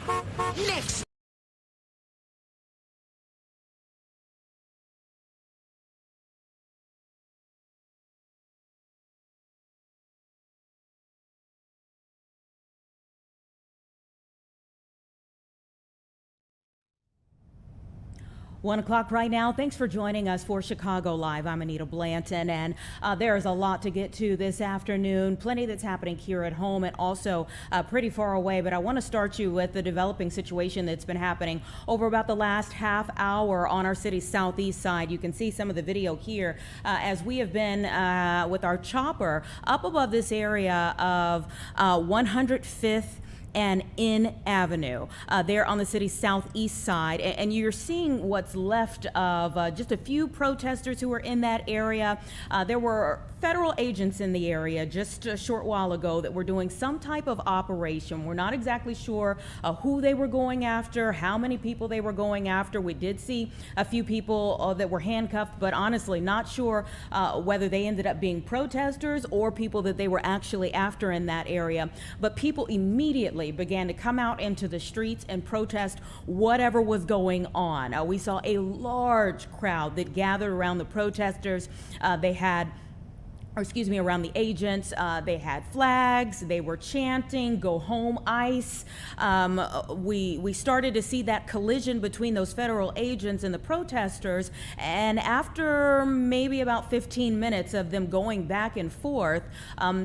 Next. One o'clock right now. Thanks for joining us for Chicago Live. I'm Anita Blanton, and there is a lot to get to this afternoon. Plenty that's happening here at home and also pretty far away. But I want to start you with the developing situation that's been happening over about the last half hour on our city's southeast side. You can see some of the video here as we have been with our chopper up above this area of 105th and Inn Avenue there on the city's southeast side. And you're seeing what's left of just a few protesters who were in that area. There were federal agents in the area just a short while ago that were doing some type of operation. We're not exactly sure who they were going after, how many people they were going after. We did see a few people that were handcuffed, but honestly not sure whether they ended up being protesters or people that they were actually after in that area. But people immediately began to come out into the streets and protest whatever was going on. We saw a large crowd that gathered around the protesters. Around the agents. They had flags, they were chanting, "Go home, ICE." We started to see that collision between those federal agents and the protesters, and after maybe about 15 minutes of them going back and forth,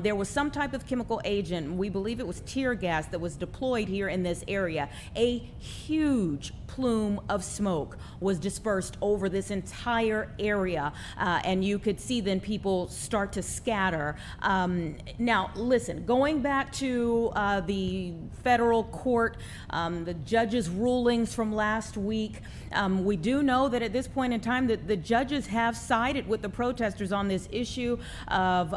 there was some type of chemical agent, we believe it was tear gas, that was deployed here in this area. A huge plume of smoke was dispersed over this entire area, and you could see then people start to scatter. Now, listen, going back to the federal court, the judge's rulings from last week, we do know that at this point in time that the judges have sided with the protesters on this issue of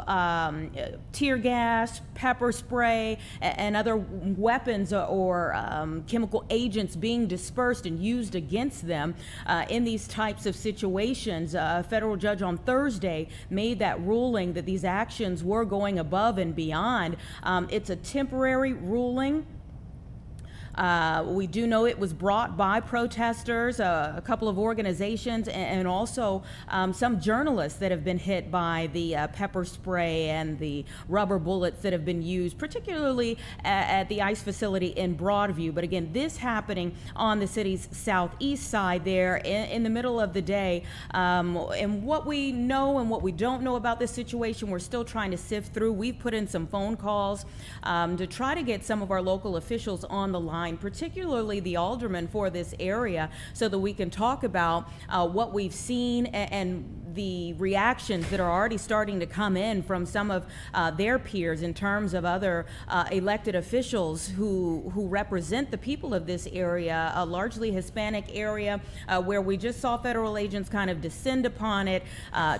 tear gas, pepper spray, and other weapons or chemical agents being dispersed and used against them in these types of situations. A federal judge on Thursday made that ruling that these actions were going above and beyond. It's a temporary ruling. We do know it was brought by protesters, a couple of organizations, and also some journalists that have been hit by the pepper spray and the rubber bullets that have been used, particularly at the ICE facility in Broadview. But again, this happening on the city's southeast side there in the middle of the day. And what we know and what we don't know about this situation, we're still trying to sift through. We've put in some phone calls to try to get some of our local officials on the line, particularly the alderman for this area, so that we can talk about what we've seen and the reactions that are already starting to come in from some of their peers in terms of other elected officials who represent the people of this area, a largely Hispanic area where we just saw federal agents kind of descend upon it,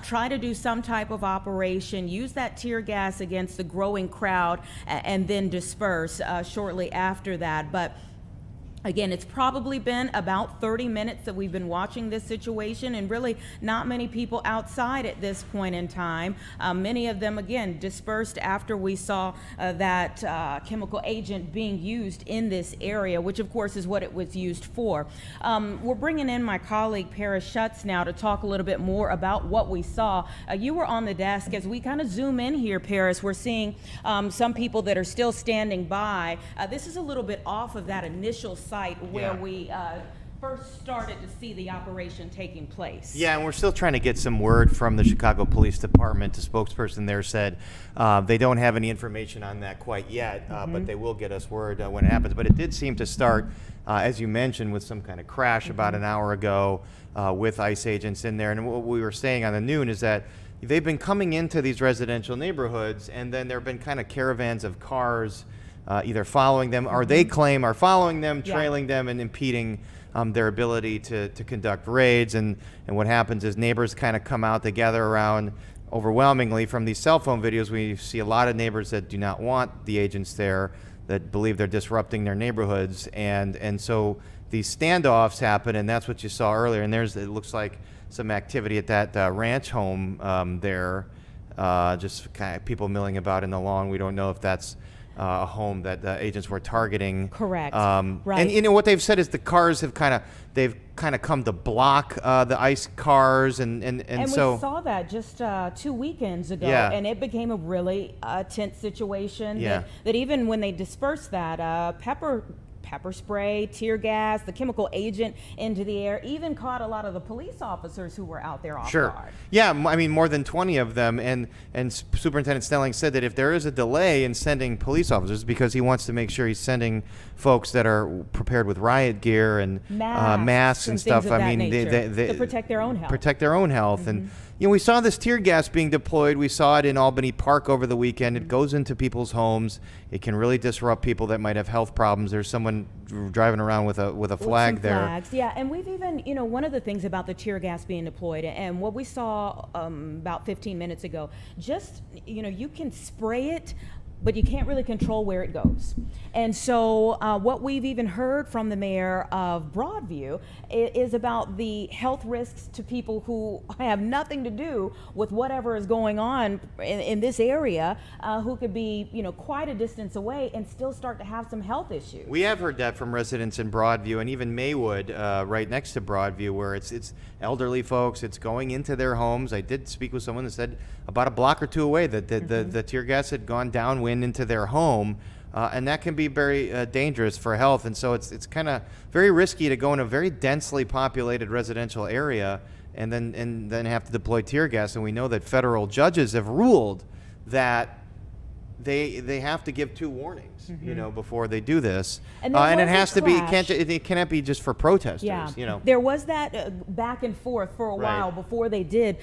try to do some type of operation, use that tear gas against the growing crowd, and then disperse shortly after that. But again, it's probably been about 30 minutes that we've been watching this situation, and really not many people outside at this point in time. Many of them, again, dispersed after we saw that chemical agent being used in this area, which of course is what it was used for. We're bringing in my colleague Paris Schutz now to talk a little bit more about what we saw. You were on the desk. As we kind of zoom in here, Paris, we're seeing some people that are still standing by. This is a little bit off of that initial site where we first started to see the operation taking place. Yeah, and we're still trying to get some word from the Chicago Police Department. The spokesperson there said they don't have any information on that quite yet, but they will get us word when it happens. But it did seem to start, as you mentioned, with some kind of crash about an hour ago with ICE agents in there. And what we were saying on the noon is that they've been coming into these residential neighborhoods, and then there have been kind of caravans of cars either following them, or they claim are following them, trailing them, and impeding their ability to conduct raids. And what happens is neighbors kind of come out, they gather around. Overwhelmingly from these cell phone videos, we see a lot of neighbors that do not want the agents there, that believe they're disrupting their neighborhoods. And so these standoffs happen, and that's what you saw earlier. And it looks like some activity at that ranch home there, just kind of people milling about in the lawn. We don't know if that's a home that the agents were targeting. Correct. Right. And you know what they've said is the cars have kind of come to block the ICE cars, and so we saw that just 2 weekends ago, Yeah. and it became a really tense situation. Yeah. That even when they dispersed that pepper spray, tear gas, the chemical agent into the air, even caught a lot of the police officers who were out there off Sure. guard. Yeah, I mean, more than 20 of them. And Superintendent Snelling said that if there is a delay in sending police officers, because he wants to make sure he's sending folks that are prepared with riot gear and masks and stuff. Things of I that mean, nature, to protect their own health. Protect their own health. And, you know, we saw this tear gas being deployed. We saw it in Albany Park over the weekend. It goes into people's homes. It can really disrupt people that might have health problems. There's someone driving around with a flag there. Flags. Yeah, and we've even, you know, one of the things about the tear gas being deployed, and what we saw about 15 minutes ago, just, you know, you can spray it, but you can't really control where it goes. And so what we've even heard from the mayor of Broadview is about the health risks to people who have nothing to do with whatever is going on in this area, who could be, you know, quite a distance away and still start to have some health issues. We have heard that from residents in Broadview and even Maywood, right next to Broadview, where it's elderly folks. It's going into their homes. I did speak with someone that said about a block or two away that the tear gas had gone downwind into their home, and that can be very dangerous for health. And so it's kind of very risky to go in a very densely populated residential area and then have to deploy tear gas. And we know that federal judges have ruled that they have to give 2 warnings, you know, before they do this, And and it there was a has to be clash. it cannot be just for protesters. Yeah, You know, there was that back and forth for a while Right. before they did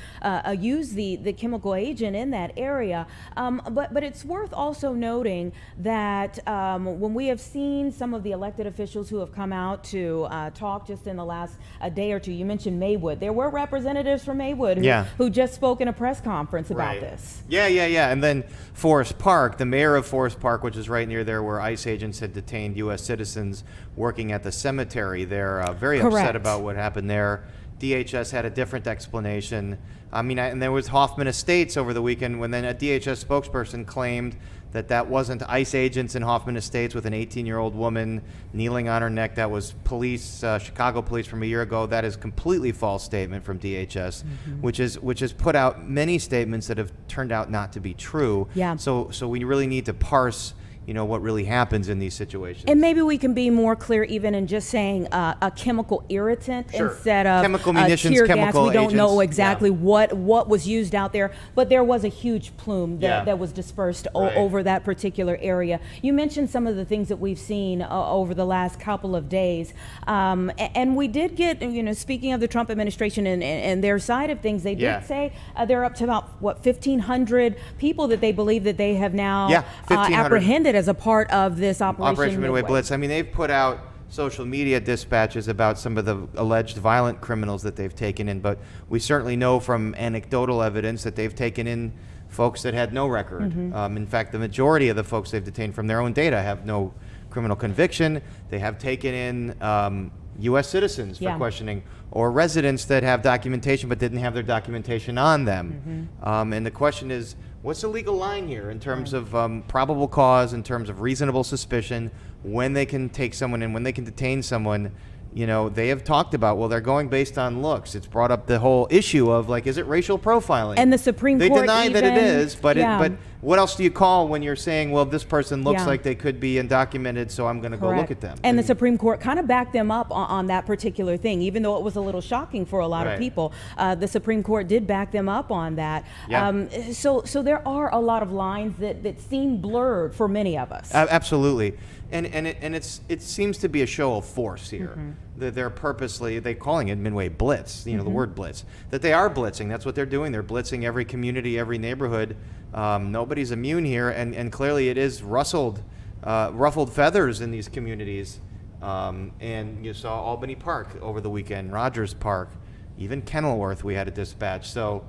use the chemical agent in that area. But it's worth also noting that when we have seen some of the elected officials who have come out to talk just in the last day or two, you mentioned Maywood. There were representatives from Maywood who just spoke in a press conference about this. Yeah. And then Forest Park, the mayor of Forest Park, which is right near there where ICE agents had detained U.S. citizens working at the cemetery, they're very upset Correct. about what happened there. DHS had a different explanation. I mean, and there was Hoffman Estates over the weekend when then a DHS spokesperson claimed that wasn't ICE agents in Hoffman Estates with an 18-year-old woman kneeling on her neck. That was police, Chicago police from a year ago. That is completely false statement from DHS, which has put out many statements that have turned out not to be true. Yeah. So we really need to parse, you know, what really happens in these situations. And maybe we can be more clear even in just saying a chemical irritant Sure. instead of Chemical munitions, tear gas. chemical We don't know agents. exactly Yeah. what was used out there, but there was a huge plume Yeah. that was dispersed Right. over that particular area. You mentioned some of the things that we've seen over the last couple of days, and we did get, you know, speaking of the Trump administration and their side of things, they did Yeah. say they're up to about 1,500 people that they believe that they have now 1,500. apprehended as a part of this Operation Midway Blitz. I mean, they've put out social media dispatches about some of the alleged violent criminals that they've taken in, but we certainly know from anecdotal evidence that they've taken in folks that had no record. In fact, the majority of the folks they've detained from their own data have no criminal conviction. They have taken in U.S. citizens for Yeah. questioning, or residents that have documentation but didn't have their documentation on them. And the question is, what's the legal line here in terms of probable cause, in terms of reasonable suspicion, when they can take someone in, when they can detain someone? You know, they have talked about, well, they're going based on looks. It's brought up the whole issue of, like, is it racial profiling? And the Supreme They Court deny that it even- is, but Yeah. but what else do you call when you're saying, well, this person looks Yeah. like they could be undocumented, so I'm going to go look at them? And the Supreme Court kind of backed them up on that particular thing, even though it was a little shocking for a lot Right. of people. The Supreme Court did back them up on that. Yeah. So there are a lot of lines that seem blurred for many of us. Absolutely, and it seems to be a show of force here. That they're they're calling it Midway Blitz. You know, the word blitz. That they are blitzing. That's what they're doing. They're blitzing every community, every neighborhood. Nobody's immune here, and clearly it is ruffled feathers in these communities. And you saw Albany Park over the weekend, Rogers Park, even Kenilworth. We had a dispatch. So.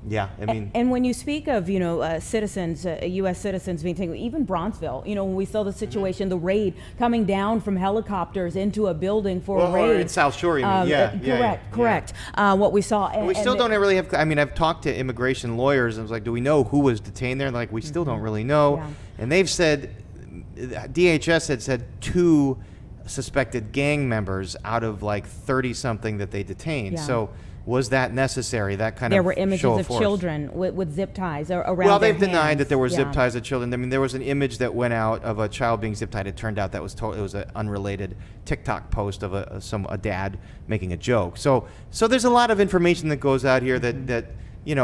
Yeah, I mean, And when you speak of, citizens, U.S. citizens being taken, even Bronzeville, when we saw the situation, the raid coming down from helicopters into a building for a raid. Or in South Shore, you mean? Correct. What we saw. We still don't really have, I mean, I've talked to immigration lawyers, and I was like, do we know who was detained there? And like, we still don't really know. Yeah. And they've said, DHS had said 2 suspected gang members out of like 30-something that they detained. Yeah. So was that necessary, that kind There of were images show of force? children with zip ties around Well, their they've denied hands. that there were zip Yeah. ties of children. I mean, there was an image that went out of a child being zip tied. It turned out that was it was an unrelated TikTok post of a dad making a joke. So there's a lot of information that goes out here that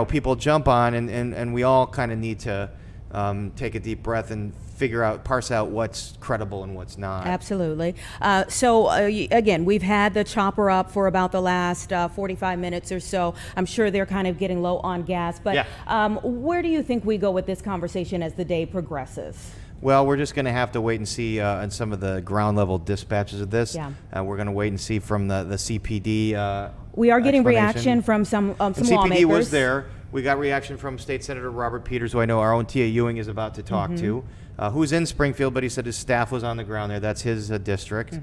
people jump on, and we all kind of need to take a deep breath and parse out what's credible and what's not. Absolutely. Again, we've had the chopper up for about the last 45 minutes or so. I'm sure they're kind of getting low on gas, but where do you think we go with this conversation as the day progresses? Well, we're just going to have to wait and see on some of the ground level dispatches of this. Yeah. We're going to wait and see from the CPD. We are getting explanation. reaction from some CPD lawmakers. was there. We got reaction from State Senator Robert Peters, who I know our own Tia Ewing is about to talk to, who's in Springfield, but he said his staff was on the ground there. That's his district.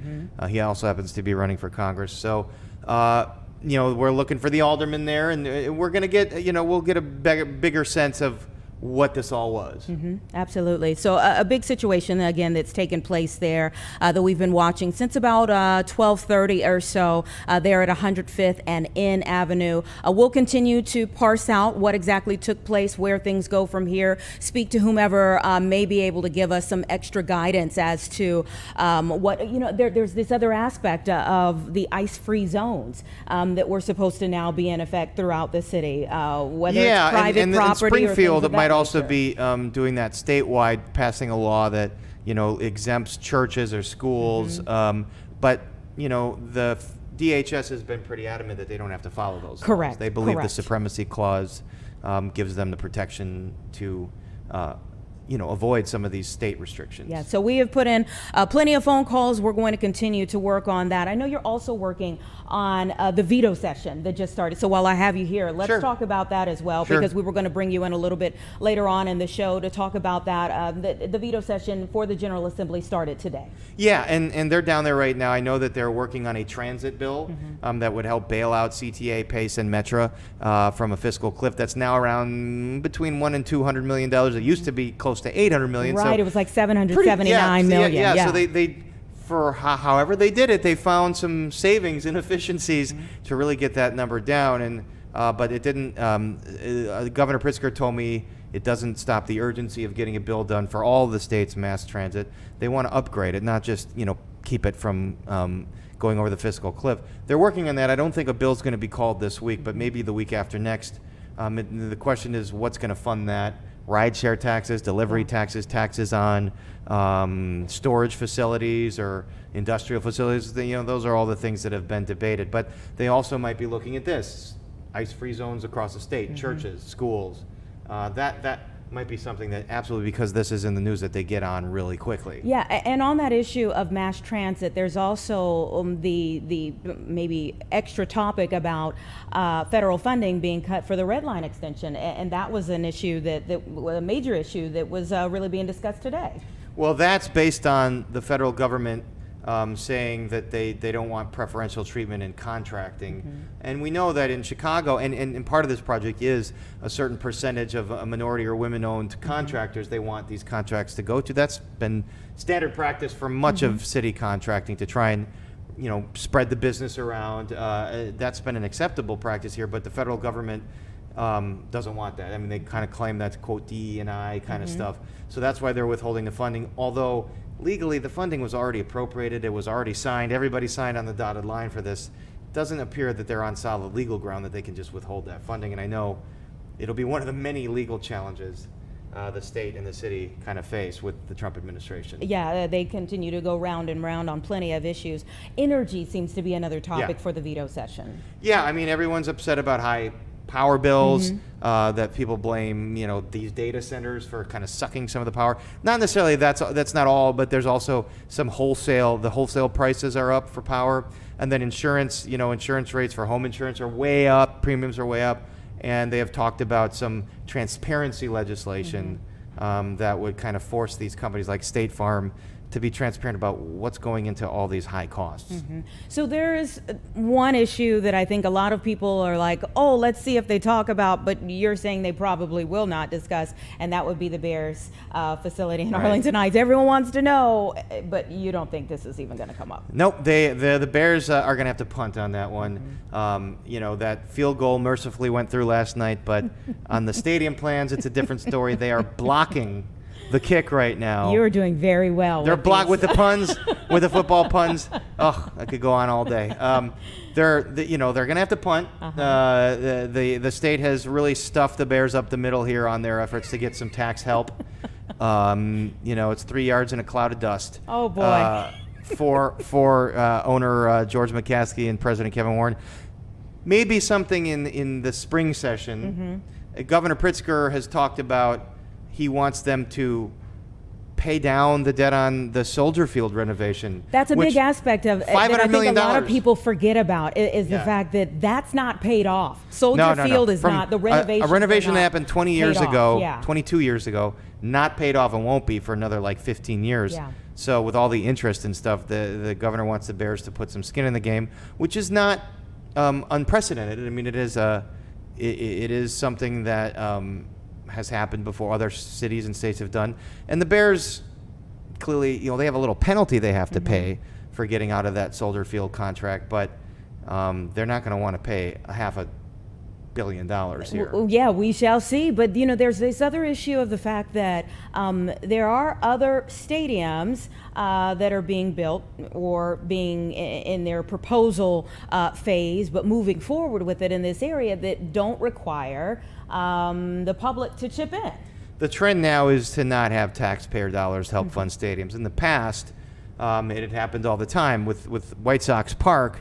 He also happens to be running for Congress. So, we're looking for the alderman there, and we're going to get, we'll get a bigger sense of what this all was. Absolutely. So a big situation, again, that's taken place there that we've been watching since about 12:30 or so there at 105th and N Avenue. We'll continue to parse out what exactly took place, where things go from here, speak to whomever may be able to give us some extra guidance as to what, there's this other aspect of the ice-free zones that were supposed to now be in effect throughout the city, whether it's private and property Springfield, or it might also be doing that statewide, passing a law that exempts churches or schools. But the DHS has been pretty adamant that they don't have to follow those Correct. laws. They believe the Correct. supremacy clause gives them the protection to avoid some of these state restrictions. Yeah, so we have put in plenty of phone calls. We're going to continue to work on that. I know you're also working on the veto session that just started. So while I have you here, let's Sure. talk about that as well, Sure. because we were going to bring you in a little bit later on in the show to talk about that. The veto session for the General Assembly started today. Yeah, and they're down there right now. I know that they're working on a transit bill that would help bail out CTA, PACE, and Metra from a fiscal cliff that's now around between $100 and $200 million. It used to be close to $800 million. Right, so it was like $779 million. Yeah, so they for however they did it, they found some savings and efficiencies to really get that number down. And but it didn't. Governor Pritzker told me it doesn't stop the urgency of getting a bill done for all the states' mass transit. They want to upgrade it, not just keep it from going over the fiscal cliff. They're working on that. I don't think a bill's going to be called this week, but maybe the week after next. The question is, what's going to fund that? Rideshare taxes, delivery taxes, taxes on storage facilities or industrial facilities. Those are all the things that have been debated. But they also might be looking at this: ice-free zones across the state, churches, schools. That might be something that absolutely, because this is in the news, that they get on really quickly. Yeah, and on that issue of mass transit, there's also the maybe extra topic about federal funding being cut for the Red Line extension, and that was an issue a major issue that was really being discussed today. Well, that's based on the federal government saying that they don't want preferential treatment in contracting. And we know that in Chicago, and part of this project is a certain percentage of minority or women-owned contractors they want these contracts to go to. That's been standard practice for much of city contracting, to try and spread the business around. That's been an acceptable practice here, but the federal government doesn't want that. I mean, they kind of claim that's, quote, DE&I kind of stuff. So that's why they're withholding the funding, although legally the funding was already appropriated. It was already signed. Everybody signed on the dotted line for this. It doesn't appear that they're on solid legal ground that they can just withhold that funding. And I know it'll be one of the many legal challenges the state and the city kind of face with the Trump administration. Yeah, they continue to go round and round on plenty of issues. Energy seems to be another topic for the veto session. Yeah, I mean, everyone's upset about high power bills, that people blame, these data centers for kind of sucking some of the power. Not necessarily that's not all, but there's also some the wholesale prices are up for power. And then insurance, insurance rates for home insurance are way up, premiums are way up. and they have talked about some transparency legislation that would kind of force these companies like State Farm to be transparent about what's going into all these high costs. So there is one issue that I think a lot of people are like, oh, let's see if they talk about, but you're saying they probably will not discuss, and that would be the Bears facility in Arlington Heights. Everyone wants to know, but you don't think this is even going to come up? Nope, the Bears are going to have to punt on that one. You know, that field goal mercifully went through last night, but on the stadium plans, it's a different story. They are blocking the kick right now. You are doing very well. They're blocked with the puns, with the football puns. Oh, I could go on all day. They're going to have to punt. The state has really stuffed the Bears up the middle here on their efforts to get some tax help. It's 3 yards in a cloud of dust. Oh boy. For owner George McCaskey and President Kevin Warren. Maybe something in the spring session. Governor Pritzker has talked about he wants them to pay down the debt on the Soldier Field renovation. That's a big aspect of that I think a lot of people forget about is the fact that that's not paid off. Soldier Field is not. The renovation. A renovation that happened 22 years ago, not paid off and won't be for another like 15 years. Yeah. So with all the interest and stuff, the governor wants the Bears to put some skin in the game, which is not unprecedented. I mean, it is something that has happened before. Other cities and states have done, and the Bears clearly, they have a little penalty they have to pay for getting out of that Soldier Field contract, but they're not going to want to pay $500 million here. Yeah, we shall see. But there's this other issue of the fact that there are other stadiums that are being built or being in their proposal phase, but moving forward with it in this area that don't require the public to chip in. The trend now is to not have taxpayer dollars help fund stadiums. In the past, it had happened all the time with White Sox Park.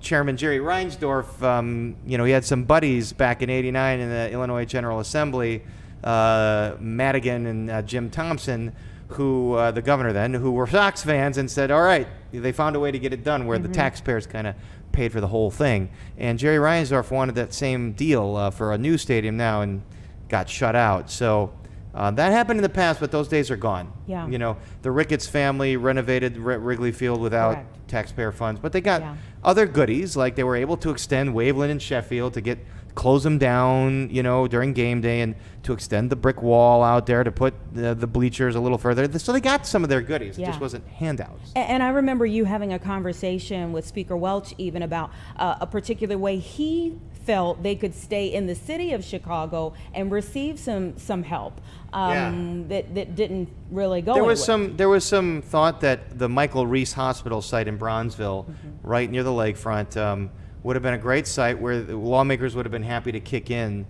Chairman Jerry Reinsdorf, he had some buddies back in '89 in the Illinois General Assembly, Madigan and Jim Thompson, who the governor then, who were Sox fans, and said, all right, they found a way to get it done where the taxpayers kind of paid for the whole thing. And Jerry Reinsdorf wanted that same deal for a new stadium now and got shut out. So that happened in the past, but those days are gone. Yeah. The Ricketts family renovated Wrigley Field without taxpayer funds, but they got other goodies, like they were able to extend Waveland and Sheffield to close them down, during game day, and to extend the brick wall out there to put the bleachers a little further. So they got some of their goodies. It just wasn't handouts. And I remember you having a conversation with Speaker Welch even about a particular way he felt they could stay in the city of Chicago and receive some help that didn't really go anywhere. There was some thought that the Michael Reese Hospital site in Bronzeville, right near the lakefront, would have been a great site where the lawmakers would have been happy to kick in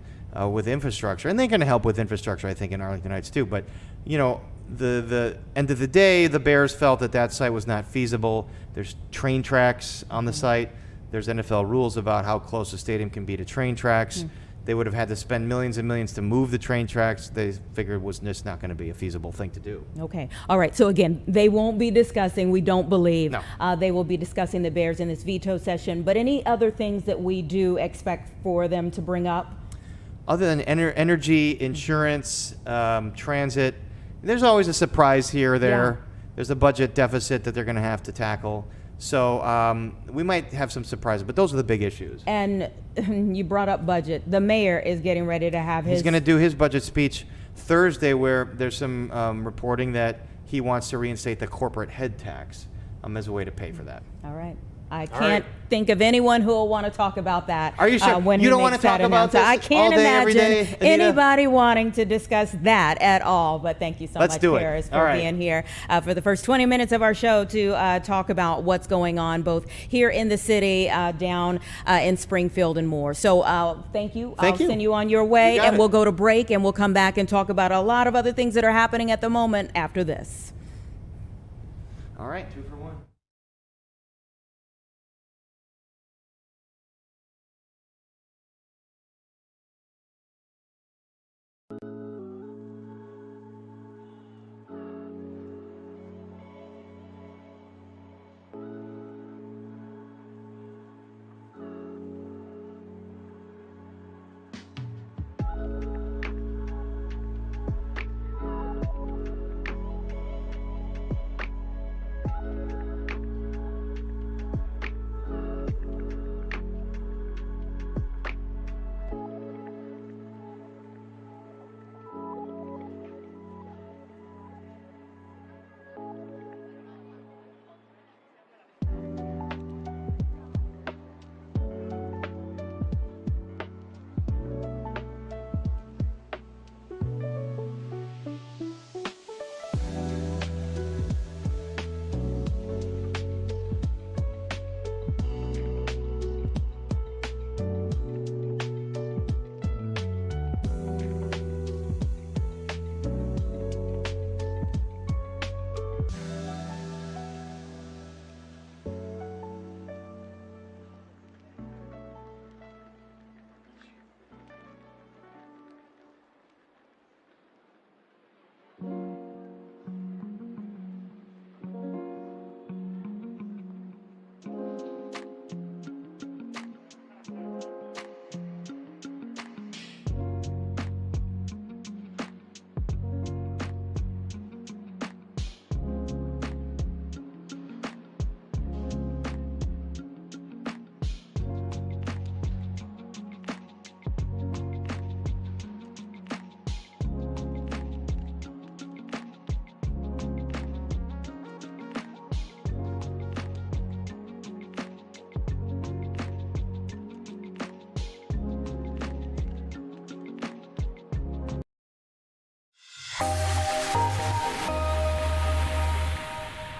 with infrastructure. And they're going to help with infrastructure, I think, in Arlington Heights too. But, the end of the day, the Bears felt that site was not feasible. There's train tracks on the site. There's NFL rules about how close a stadium can be to train tracks. They would have had to spend millions and millions to move the train tracks. They figured it was just not going to be a feasible thing to do. Okay. All right. So again, they won't be discussing, we don't believe, No. They will be discussing the Bears in this veto session. But any other things that we do expect for them to bring up? Other than energy, insurance, transit, there's always a surprise here or there. Yeah. There's a budget deficit that they're going to have to tackle. So we might have some surprises, but those are the big issues. And you brought up budget. The mayor is getting ready to have his... He's going to do his budget speech Thursday, where there's some reporting that he wants to reinstate the corporate head tax as a way to pay for that. All right. I can't think of anyone who will want to talk about that. Are you sure? When You don't want to talk about this I can't all day, every imagine day, Anita? anybody wanting to discuss that at all. But thank you so Let's much, do it. Paris, All for right. being here for the first 20 minutes of our show to talk about what's going on both here in the city, down in Springfield, and more. So thank you. I'll send you on your way, and we'll go to break, and we'll come back and talk about a lot of other things that are happening at the moment after this. All right, 2 for 1.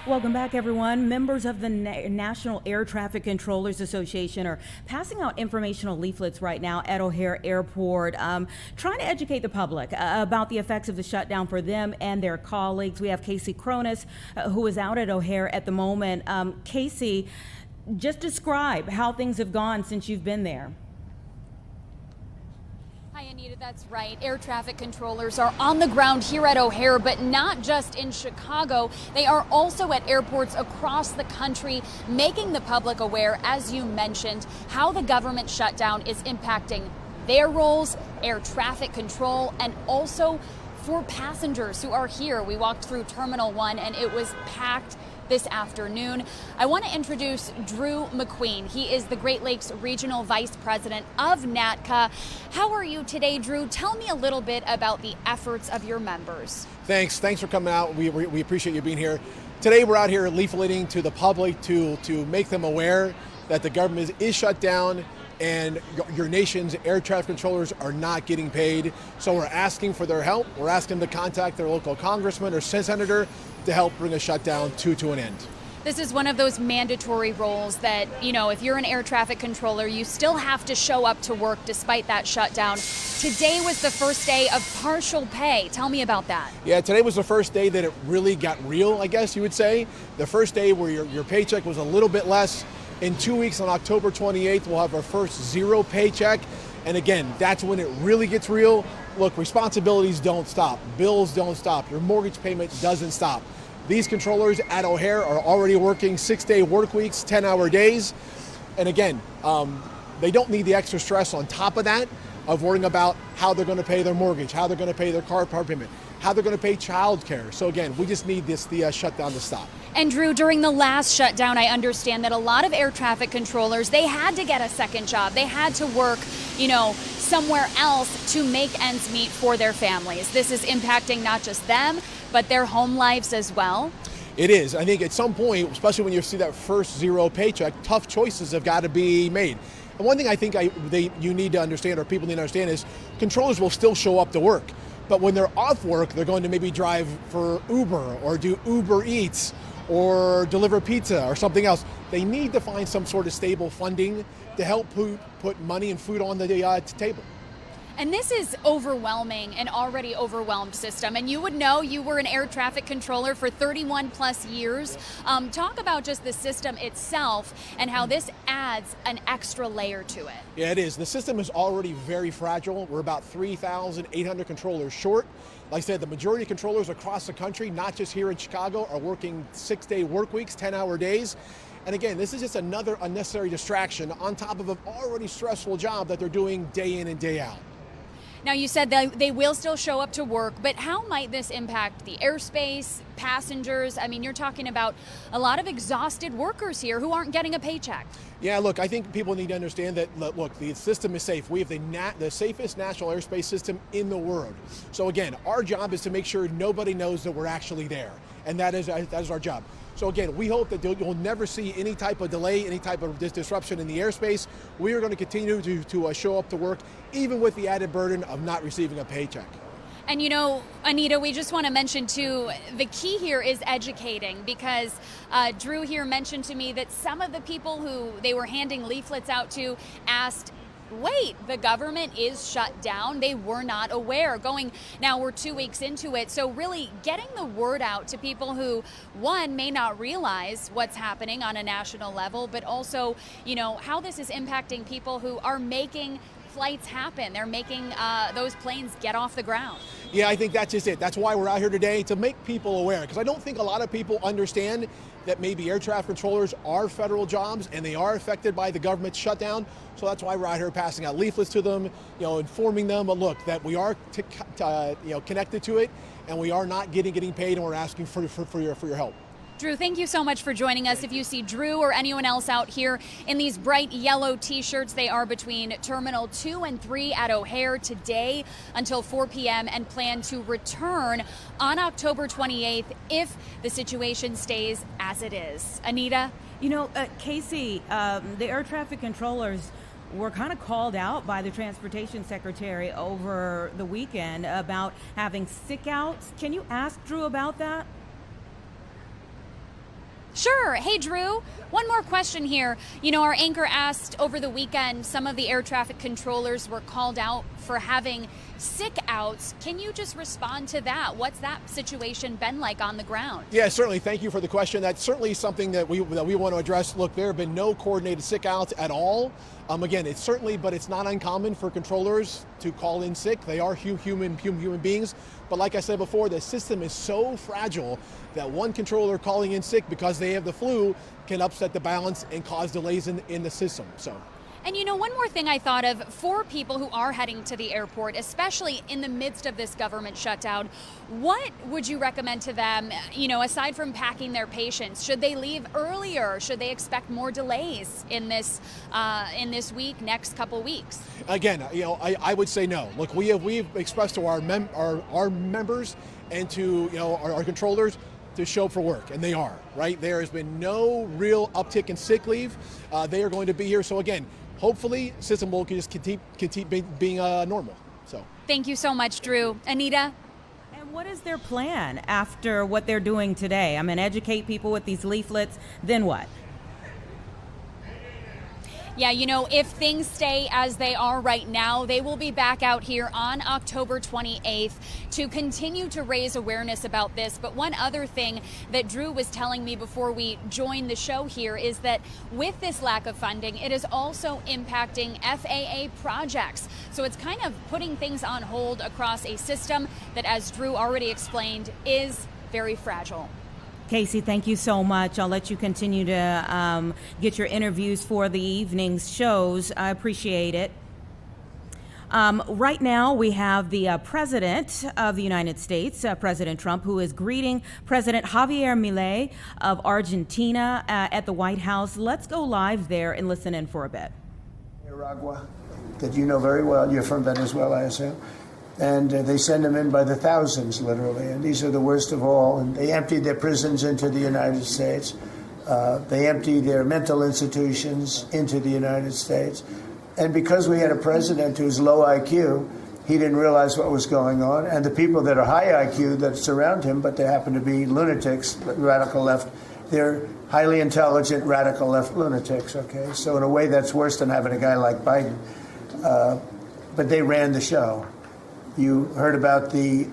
Welcome back, everyone. Members of the National Air Traffic Controllers Association are passing out informational leaflets right now at O'Hare Airport, trying to educate the public about the effects of the shutdown for them and their colleagues. We have Casey Cronus, who is out at O'Hare at the moment. Casey, just describe how things have gone since you've been there. Hi, Anita, that's right. Air traffic controllers are on the ground here at O'Hare, but not just in Chicago. They are also at airports across the country, making the public aware, as you mentioned, how the government shutdown is impacting their roles, air traffic control, and also for passengers who are here. We walked through Terminal 1 and it was packed this afternoon. I want to introduce Drew McQueen. He is the Great Lakes Regional Vice President of NATCA. How are you today, Drew? Tell me a little bit about the efforts of your members. Thanks for coming out. We appreciate you being here. Today we're out here leafleting to the public to make them aware that the government is shut down and your nation's air traffic controllers are not getting paid. So we're asking for their help. We're asking them to contact their local congressman or senator to help bring a shutdown to an end. This is one of those mandatory roles that, you know, if you're an air traffic controller, you still have to show up to work despite that shutdown. Today was the first day of partial pay. Tell me about that. Yeah, today was the first day that it really got real, I guess you would say. The first day where your paycheck was a little bit less. In 2 weeks, on October 28th, we'll have our first zero paycheck. And again, that's when it really gets real. Look, responsibilities don't stop. Bills don't stop. Your mortgage payment doesn't stop. These controllers at O'Hare are already working 6-day work weeks, 10-hour days. And again, they don't need the extra stress on top of that of worrying about how they're going to pay their mortgage, how they're going to pay their car payment, how they're going to pay child care. So again, we just need the shutdown to stop. And Drew, during the last shutdown, I understand that a lot of air traffic controllers, they had to get a second job. They had to work, you know, somewhere else to make ends meet for their families. This is impacting not just them, but their home lives as well. It is. I think at some point, especially when you see that first zero paycheck, tough choices have got to be made. And one thing I think you need to understand, or people need to understand, is controllers will still show up to work. But when they're off work, they're going to maybe drive for Uber or do Uber Eats or deliver pizza or something else. They need to find some sort of stable funding to help put money and food on the table. And this is overwhelming, an already overwhelmed system. And you would know, you were an air traffic controller for 31 plus years. Talk about just the system itself and how this adds an extra layer to it. Yeah, it is. The system is already very fragile. We're about 3,800 controllers short. Like I said, the majority of controllers across the country, not just here in Chicago, are working 6-day work weeks, 10-hour days. And again, this is just another unnecessary distraction on top of an already stressful job that they're doing day in and day out. Now, you said that they will still show up to work, but how might this impact the airspace, passengers? I mean, you're talking about a lot of exhausted workers here who aren't getting a paycheck. Yeah, look, I think people need to understand that, look, the system is safe. We have the safest national airspace system in the world. So again, our job is to make sure nobody knows that we're actually there. And that is our job. So again, we hope that you'll never see any type of delay, any type of disruption in the airspace. We are going to continue to show up to work, even with the added burden of not receiving a paycheck. And you know, Anita, we just want to mention too, the key here is educating, because Drew here mentioned to me that some of the people who they were handing leaflets out to asked, wait, the government is shut down? They were not aware. Now we're 2 weeks into it, so really getting the word out to people who, one, may not realize what's happening on a national level, but also, you know, how this is impacting people who are making flights happen. They're making those planes get off the ground. Yeah, I think that's just it. That's why we're out here today, to make people aware, because I don't think a lot of people understand that maybe air traffic controllers are federal jobs and they are affected by the government shutdown. So that's why we're out here passing out leaflets to them, you know, informing them, look, that we are connected to it and we are not getting paid, and we're asking for your help. Drew, thank you so much for joining us. If you see Drew or anyone else out here in these bright yellow t-shirts, they are between Terminal 2 and 3 at O'Hare today until 4 p.m. and plan to return on October 28th if the situation stays as it is. Anita? You know, Casey, the air traffic controllers were kind of called out by the transportation secretary over the weekend about having sick outs. Can you ask Drew about that? Sure. Hey, Drew, one more question here. You know, our anchor asked over the weekend, some of the air traffic controllers were called out for having sick outs. Can you just respond to that? What's that situation been like on the ground? Yeah, certainly. Thank you for the question. That's certainly something that we want to address. Look, there have been no coordinated sick outs at all. Again, it's certainly, but it's not uncommon for controllers to call in sick. They are human beings. But like I said before, the system is so fragile that one controller calling in sick because they have the flu can upset the balance and cause delays in the system. So. And you know, one more thing I thought of for people who are heading to the airport, especially in the midst of this government shutdown, what would you recommend to them, you know, aside from packing their patients? Should they leave earlier? Should they expect more delays in this week, next couple weeks? Again, you know, I would say no. Look, we've expressed to our members and to, you know, our controllers to show up for work, and they are, right? There has been no real uptick in sick leave. They are going to be here. So again, hopefully system will just continue being normal. So thank you so much, Drew. Anita? And what is their plan after what they're doing today? I mean, educate people with these leaflets, then what? Yeah, you know, if things stay as they are right now, they will be back out here on October 28th to continue to raise awareness about this. But one other thing that Drew was telling me before we joined the show here is that with this lack of funding, it is also impacting FAA projects. So it's kind of putting things on hold across a system that, as Drew already explained, is very fragile. Casey, thank you so much. I'll let you continue to get your interviews for the evening's shows. I appreciate it. Right now, we have the President of the United States, President Trump, who is greeting President Javier Milei of Argentina at the White House. Let's go live there and listen in for a bit. Nicaragua, that you know very well. You're from Venezuela, I assume. And they send them in by the thousands, literally. And these are the worst of all. And they emptied their prisons into the United States. They emptied their mental institutions into the United States. And because we had a president who's low IQ, he didn't realize what was going on. And the people that are high IQ that surround him, but they happen to be lunatics, radical left, they're highly intelligent, radical left lunatics, okay? So in a way, that's worse than having a guy like Biden. But they ran the show. You heard about the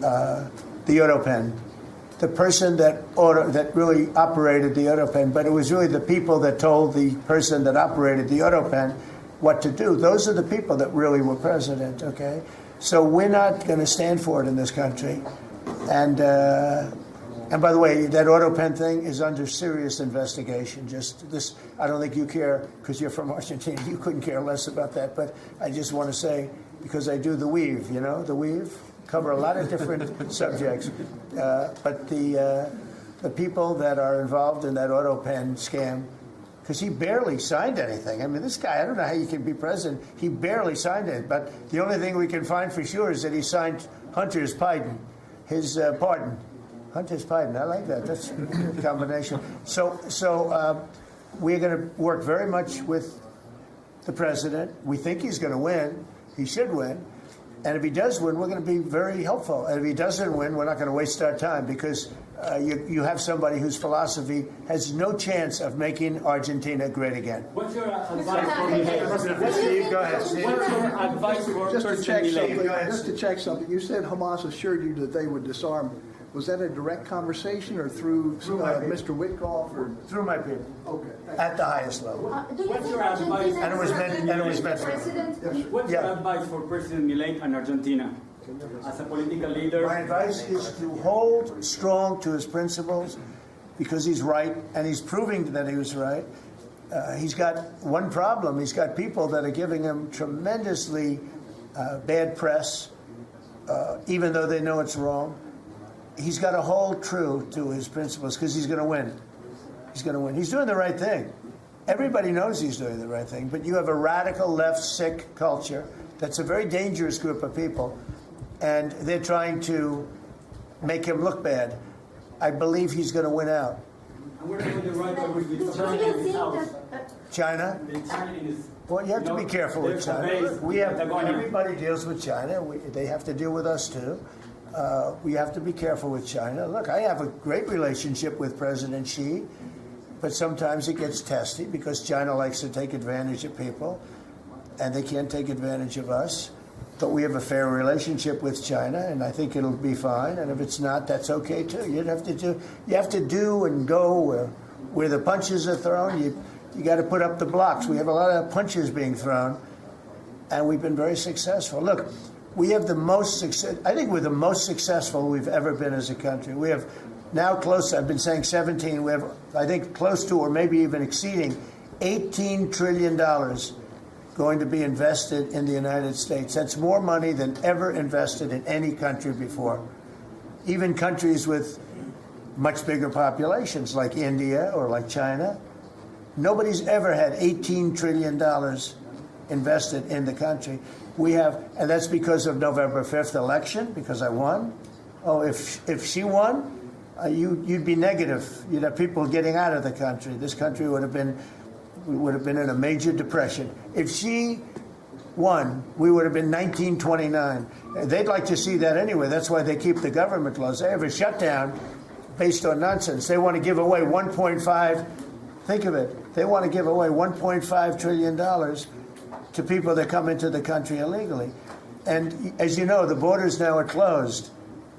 AutoPen, the person that really operated the AutoPen, but it was really the people that told the person that operated the AutoPen what to do. Those are the people that really were president, okay? So we're not going to stand for it in this country. And by the way, that AutoPen thing is under serious investigation. Just this, I don't think you care because you're from Argentina. You couldn't care less about that. But I just want to say, because I do the weave, you know, the weave, cover a lot of different subjects. But the people that are involved in that AutoPen scam, because he barely signed anything. I mean, this guy, I don't know how you can be president. He barely signed it. But the only thing we can find for sure is that he signed Hunter's pardon, his pardon. Hunter's pardon, I like that. That's a good combination. So we're going to work very much with the president. We think he's going to win. He should win. And if he does win, we're going to be very helpful. And if he doesn't win, we're not going to waste our time because you have somebody whose philosophy has no chance of making Argentina great again. What's your advice for me? Steve, go ahead. Steve. What's your advice for Just to check something, you said Hamas assured you that they would disarm. Was that a direct conversation or through Mr. Witkoff? Or? Through my people. Okay. At the highest level. What's your advice? And it was meant for What's your advice for President Milei and Argentina as a political leader? My advice is to hold strong to his principles because he's right, and he's proving that he was right. He's got one problem. He's got people that are giving him tremendously bad press, even though they know it's wrong. He's got to hold true to his principles because he's going to win. He's going to win. He's doing the right thing. Everybody knows he's doing the right thing, but you have a radical left sick culture that's a very dangerous group of people, and they're trying to make him look bad. I believe he's going to win out. We're doing the right thing with China in this house. China? Well, you have to be careful with China. We have everybody deals with China. They have to deal with us too. We have to be careful with China. Look, I have a great relationship with President Xi. but sometimes it gets testy because China likes to take advantage of people, and they can't take advantage of us. But we have a fair relationship with China, and I think it'll be fine. And if it's not, that's okay too. You have to do and go where the punches are thrown. You got to put up the blocks. We have a lot of punches being thrown, and we've been very successful. Look, we have the most success. I think we're the most successful we've ever been as a country. We have now close. I've been saying 17. We have, I think, close to or maybe even exceeding $18 trillion going to be invested in the United States. That's more money than ever invested in any country before. Even countries with much bigger populations like India or like China, nobody's ever had $18 trillion invested in the country. We have, and that's because of November 5th election, because I won. Oh, if she won, you'd be negative. You'd have people getting out of the country. This country would have been in a major depression. If she won, we would have been 1929. They'd like to see that anyway. That's why they keep the government closed. They have a shutdown based on nonsense. They want to give away 1.5, think of it, they want to give away $1.5 trillion to people that come into the country illegally. And as you know, the borders now are closed.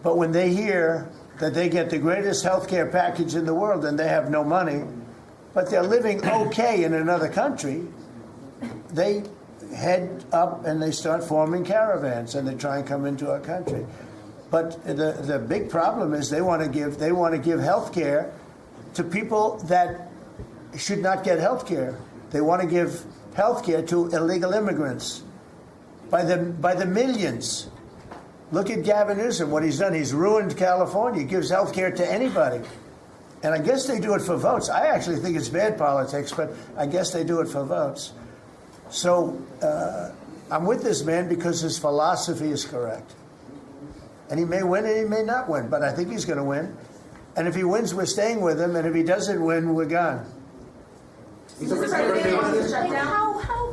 But when they hear that they get the greatest health care package in the world and they have no money, but they're living okay in another country, they head up and they start forming caravans and they try and come into our country. But the big problem is they want to give health care to people that should not get health care. They want to give health care to illegal immigrants by the millions. Look at Gavin Newsom, what he's done. He's ruined California. He gives health care to anybody. And I guess they do it for votes. I actually think it's bad politics, but I guess they do it for votes. So I'm with this man because his philosophy is correct. And he may win and he may not win, but I think he's going to win. And if he wins, we're staying with him. And if he doesn't win, we're gone. How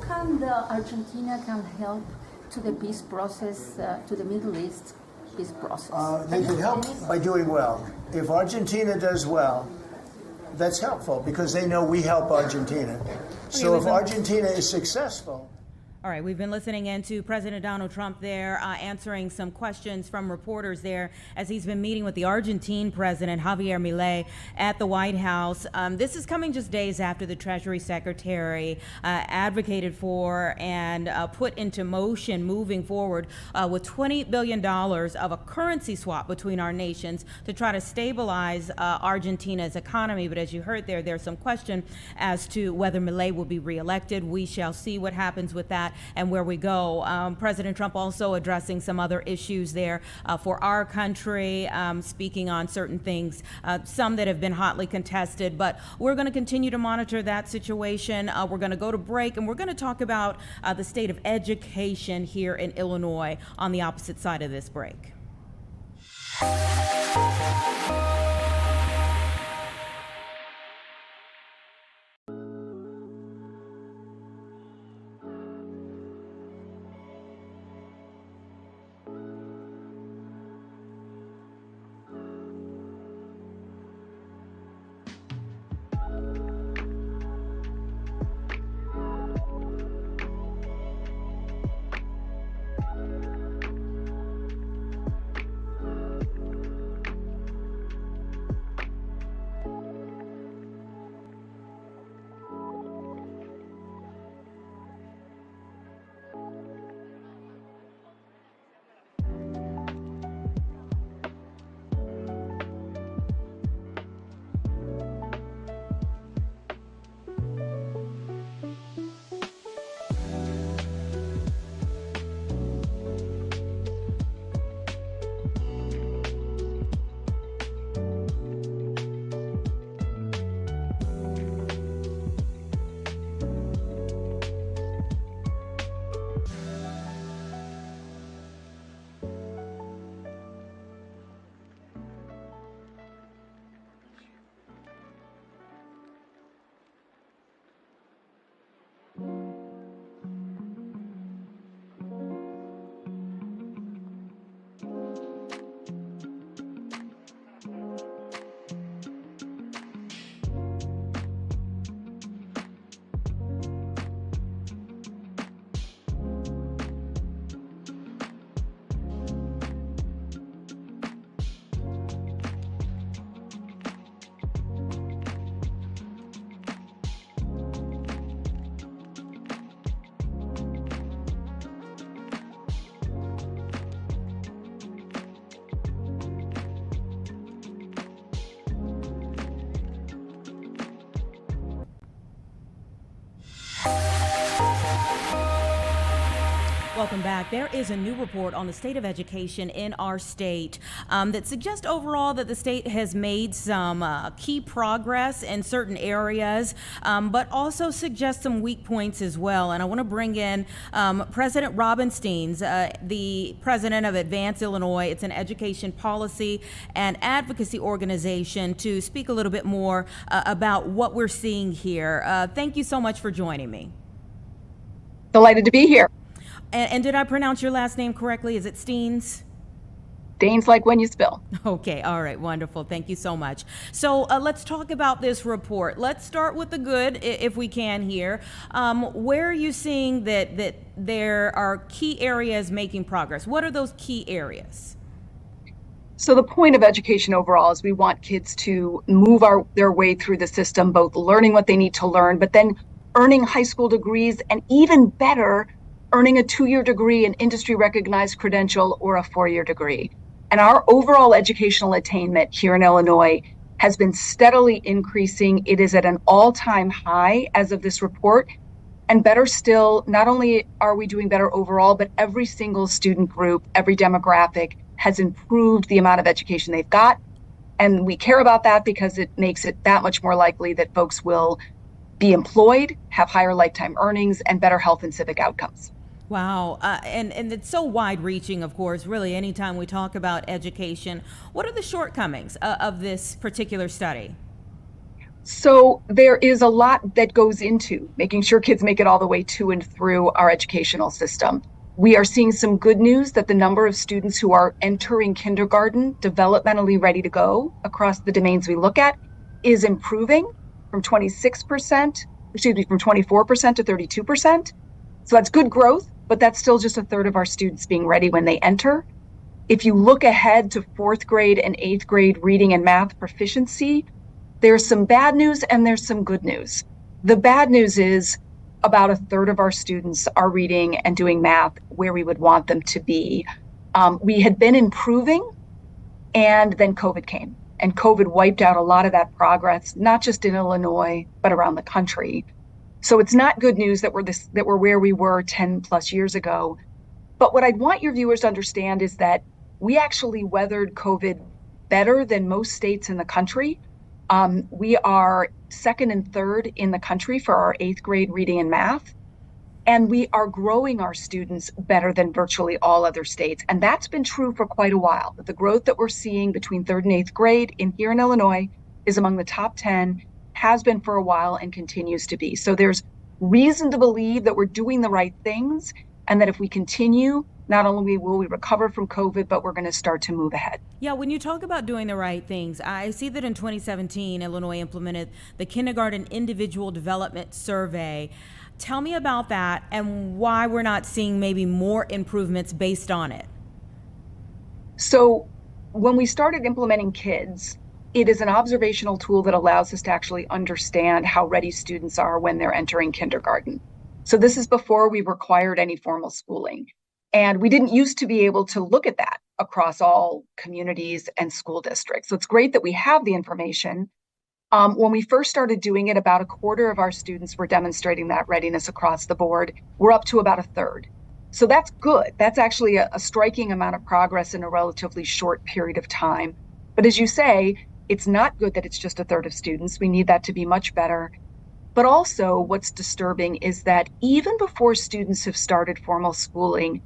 can Argentina can help to the peace process, to the Middle East peace process? They can help by doing well. If Argentina does well, that's helpful because they know we help Argentina. So if Argentina is successful. All right, we've been listening in to President Donald Trump there, answering some questions from reporters there as he's been meeting with the Argentine president, Javier Milei, at the White House. This is coming just days after the Treasury Secretary advocated for and put into motion moving forward with $20 billion of a currency swap between our nations to try to stabilize Argentina's economy. But as you heard there, there's some question as to whether Milei will be reelected. We shall see what happens with that and where we go. President Trump also addressing some other issues there for our country, speaking on certain things, some that have been hotly contested. But we're going to continue to monitor that situation. We're going to go to break, and we're going to talk about the state of education here in Illinois on the opposite side of this break. Welcome back. There is a new report on the state of education in our state that suggests overall that the state has made some key progress in certain areas, but also suggests some weak points as well. And I want to bring in President Robin Steens, the president of Advance Illinois. It's an education policy and advocacy organization, to speak a little bit more about what we're seeing here. Thank you so much for joining me. Delighted to be here. And did I pronounce your last name correctly? Is it Steens? Dane's like when you spill. Okay, all right, wonderful. Thank you so much. So let's talk about this report. Let's start with the good, if we can here. Where are you seeing that there are key areas making progress? What are those key areas? So the point of education overall is we want kids to move their way through the system, both learning what they need to learn, but then earning high school degrees, and even better, earning a 2-year degree, an industry-recognized credential, or a 4-year degree. And our overall educational attainment here in Illinois has been steadily increasing. It is at an all-time high as of this report. And better still, not only are we doing better overall, but every single student group, every demographic has improved the amount of education they've got. And we care about that because it makes it that much more likely that folks will be employed, have higher lifetime earnings, and better health and civic outcomes. Wow. And it's so wide reaching, of course, really, anytime we talk about education. What are the shortcomings of this particular study? So there is a lot that goes into making sure kids make it all the way to and through our educational system. We are seeing some good news that the number of students who are entering kindergarten developmentally ready to go across the domains we look at is improving from 24% to 32%. So that's good growth, but that's still just a third of our students being ready when they enter. If you look ahead to 4th grade and 8th grade reading and math proficiency, there's some bad news and there's some good news. The bad news is about a third of our students are reading and doing math where we would want them to be. We had been improving, and then COVID came, and COVID wiped out a lot of that progress, not just in Illinois, but around the country. So it's not good news that we're where we were 10 plus years ago. But what I'd want your viewers to understand is that we actually weathered COVID better than most states in the country. We are second and third in the country for our 8th grade reading and math. And we are growing our students better than virtually all other states. And that's been true for quite a while. But the growth that we're seeing between 3rd and 8th grade here in Illinois is among the top 10, has been for a while, and continues to be. So there's reason to believe that we're doing the right things, and that if we continue, not only will we recover from COVID, but we're going to start to move ahead. Yeah, when you talk about doing the right things, I see that in 2017, Illinois implemented the Kindergarten Individual Development Survey. Tell me about that and why we're not seeing maybe more improvements based on it. So when we started implementing KIDS, it is an observational tool that allows us to actually understand how ready students are when they're entering kindergarten. So this is before we required any formal schooling. And we didn't used to be able to look at that across all communities and school districts. So it's great that we have the information. When we first started doing it, about a quarter of our students were demonstrating that readiness across the board. We're up to about a third. So that's good. That's actually a striking amount of progress in a relatively short period of time. But as you say, it's not good that it's just a third of students. We need that to be much better. But also what's disturbing is that even before students have started formal schooling,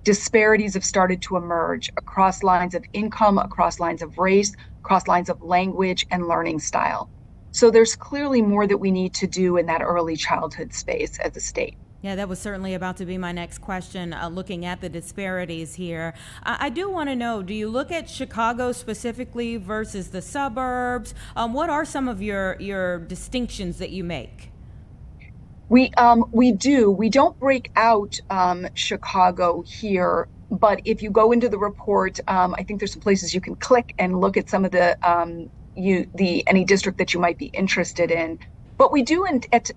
disparities have started to emerge across lines of income, across lines of race, across lines of language and learning style. So there's clearly more that we need to do in that early childhood space as a state. Yeah, that was certainly about to be my next question, looking at the disparities here. I do want to know, do you look at Chicago specifically versus the suburbs? What are some of your distinctions that you make? We do. We don't break out Chicago here, but if you go into the report, I think there's some places you can click and look at some of the any district that you might be interested in. But we do at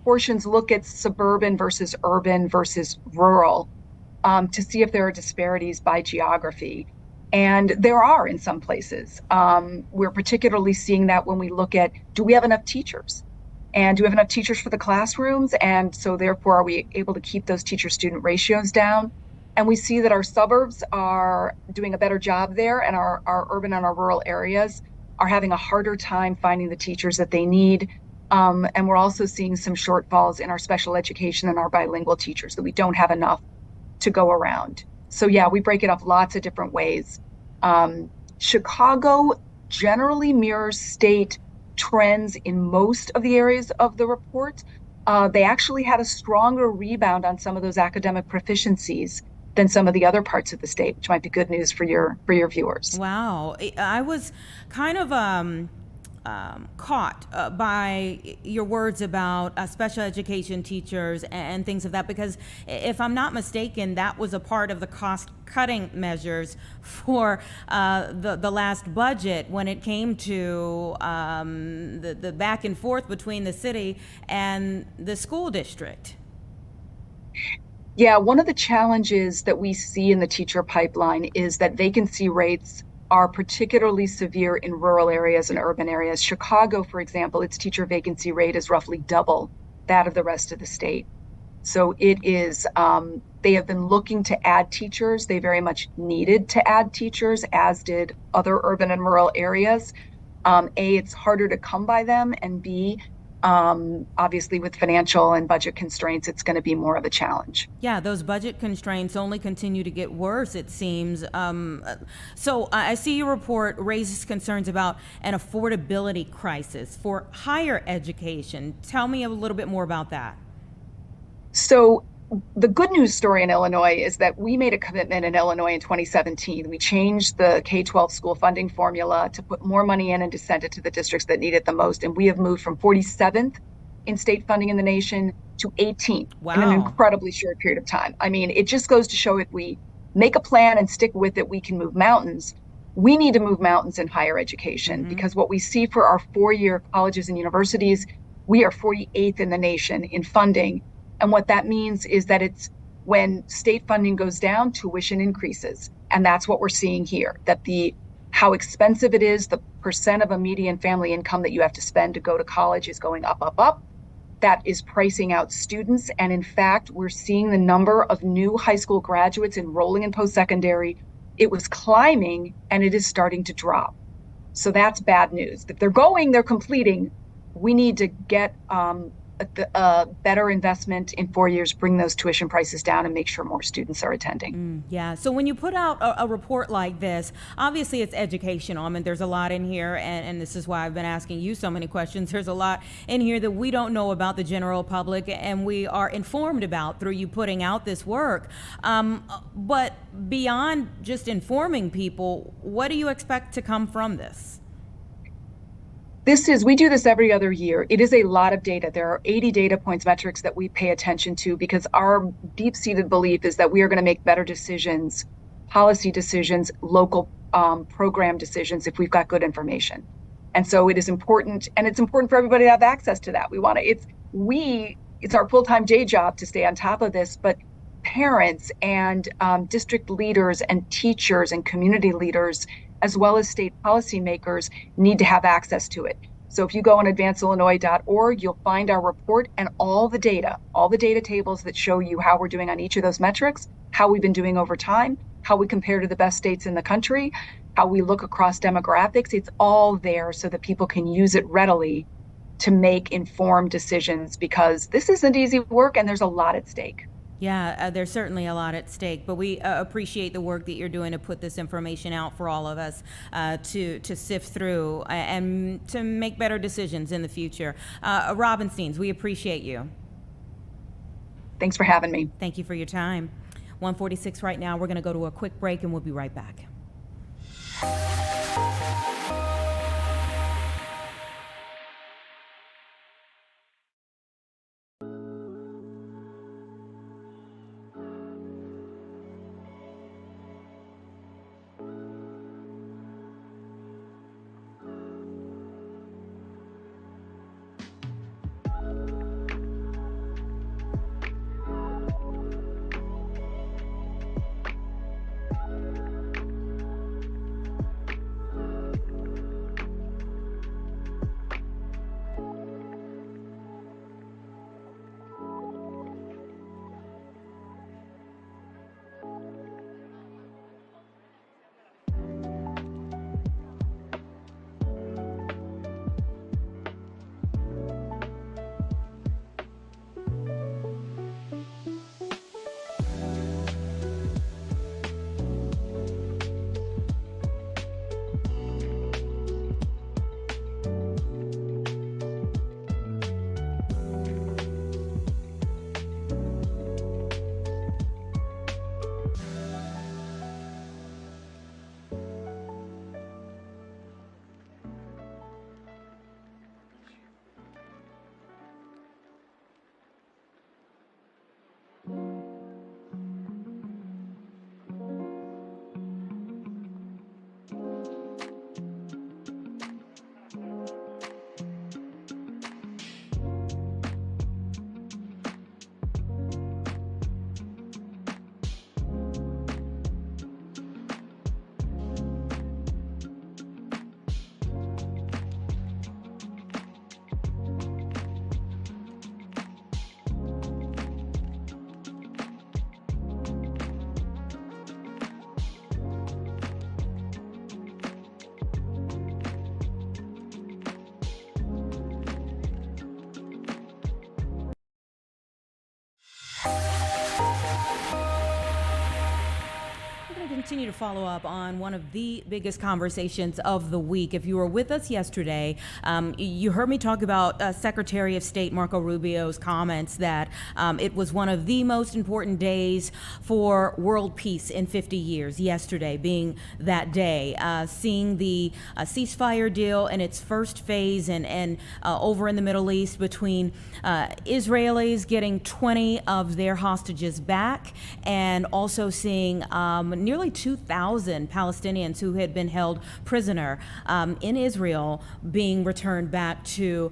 portions look at suburban versus urban versus rural to see if there are disparities by geography. And there are in some places. We're particularly seeing that when we look at, do we have enough teachers? And do we have enough teachers for the classrooms? And so therefore, are we able to keep those teacher-student ratios down? And we see that our suburbs are doing a better job there, and our urban and our rural areas are having a harder time finding the teachers that they need. And we're also seeing some shortfalls in our special education and our bilingual teachers, that we don't have enough to go around. So yeah, we break it up lots of different ways. Chicago generally mirrors state trends in most of the areas of the report. They actually had a stronger rebound on some of those academic proficiencies than some of the other parts of the state, which might be good news for your viewers. Wow. I was kind of caught by your words about special education teachers and things of that, because if I'm not mistaken, that was a part of the cost-cutting measures for the last budget when it came to the back and forth between the city and the school district. Yeah, one of the challenges that we see in the teacher pipeline is that vacancy rates are particularly severe in rural areas and urban areas. Chicago, for example, its teacher vacancy rate is roughly double that of the rest of the state. So it is, they have been looking to add teachers. They very much needed to add teachers, as did other urban and rural areas. A, it's harder to come by them, and B, obviously with financial and budget constraints, it's going to be more of a challenge. Yeah, those budget constraints only continue to get worse, it seems. So I see your report raises concerns about an affordability crisis for higher education. Tell me a little bit more about that. So the good news story in Illinois is that we made a commitment in Illinois in 2017. We changed the K-12 school funding formula to put more money in and to send it to the districts that need it the most. And we have moved from 47th in state funding in the nation to 18th in an incredibly short period of time. I mean, it just goes to show, if we make a plan and stick with it, we can move mountains. We need to move mountains in higher education, because what we see for our four-year colleges and universities, we are 48th in the nation in funding. And what that means is that it's when state funding goes down, tuition increases. And that's what we're seeing here, that how expensive it is, the percent of a median family income that you have to spend to go to college is going up, up, up. That is pricing out students. And in fact, we're seeing the number of new high school graduates enrolling in post-secondary. It was climbing, and it is starting to drop. So that's bad news. If they're going, they're completing. We need to get a better investment in 4 years, bring those tuition prices down, and make sure more students are attending. Yeah, so when you put out a report like this, obviously it's educational. I mean, there's a lot in here, and this is why I've been asking you so many questions. There's a lot in here that we don't know about the general public, and we are informed about through you putting out this work. But beyond just informing people, what do you expect to come from this? We do this every other year. It is a lot of data. There are 80 data points, metrics that we pay attention to, because our deep-seated belief is that we are going to make better decisions, policy decisions, local program decisions, if we've got good information. And so it is important, and it's important for everybody to have access to that. It's our full-time day job to stay on top of this, but parents and district leaders and teachers and community leaders, as well as state policymakers, need to have access to it. So if you go on advanceillinois.org, you'll find our report and all the data tables that show you how we're doing on each of those metrics, how we've been doing over time, how we compare to the best states in the country, how we look across demographics. It's all there so that people can use it readily to make informed decisions, because this isn't easy work and there's a lot at stake. Yeah, there's certainly a lot at stake, but we appreciate the work that you're doing to put this information out for all of us to sift through and to make better decisions in the future. Robinsteins, we appreciate you. Thanks for having me. Thank you for your time. 1:46 right now. We're going to go to a quick break, and we'll be right back. continue to follow up on one of the biggest conversations of the week. If you were with us yesterday, you heard me talk about Secretary of State Marco Rubio's comments that it was one of the most important days for world peace in 50 years, yesterday being that day. Seeing the ceasefire deal in its first phase and over in the Middle East between Israelis getting 20 of their hostages back, and also seeing nearly 2,000 Palestinians who had been held prisoner in Israel being returned back to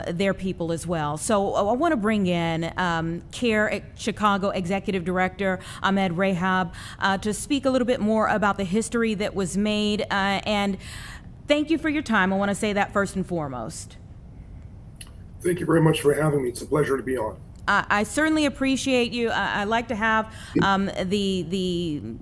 their people as well. So I want to bring in CARE Chicago Executive Director Ahmed Rahab to speak a little bit more about the history that was made. And thank you for your time. I want to say that first and foremost. Thank you very much for having me. It's a pleasure to be on. I certainly appreciate you. I like to have the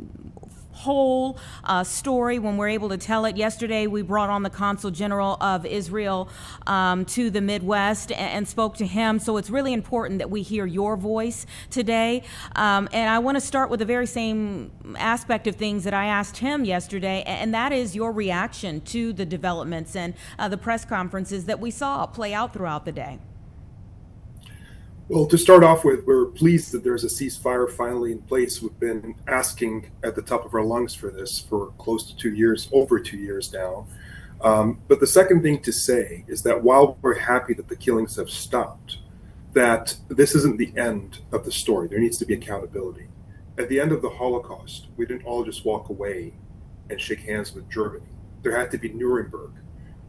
whole story when we're able to tell it. Yesterday, we brought on the Consul General of Israel to the Midwest and spoke to him. So it's really important that we hear your voice today. And I want to start with the very same aspect of things that I asked him yesterday, and that is your reaction to the developments and the press conferences that we saw play out throughout the day. Well, to start off with, we're pleased that there's a ceasefire finally in place. We've been asking at the top of our lungs for this for close to 2 years, over 2 years now. But the second thing to say is that while we're happy that the killings have stopped, that this isn't the end of the story. There needs to be accountability. At the end of the Holocaust, we didn't all just walk away and shake hands with Germany. There had to be Nuremberg.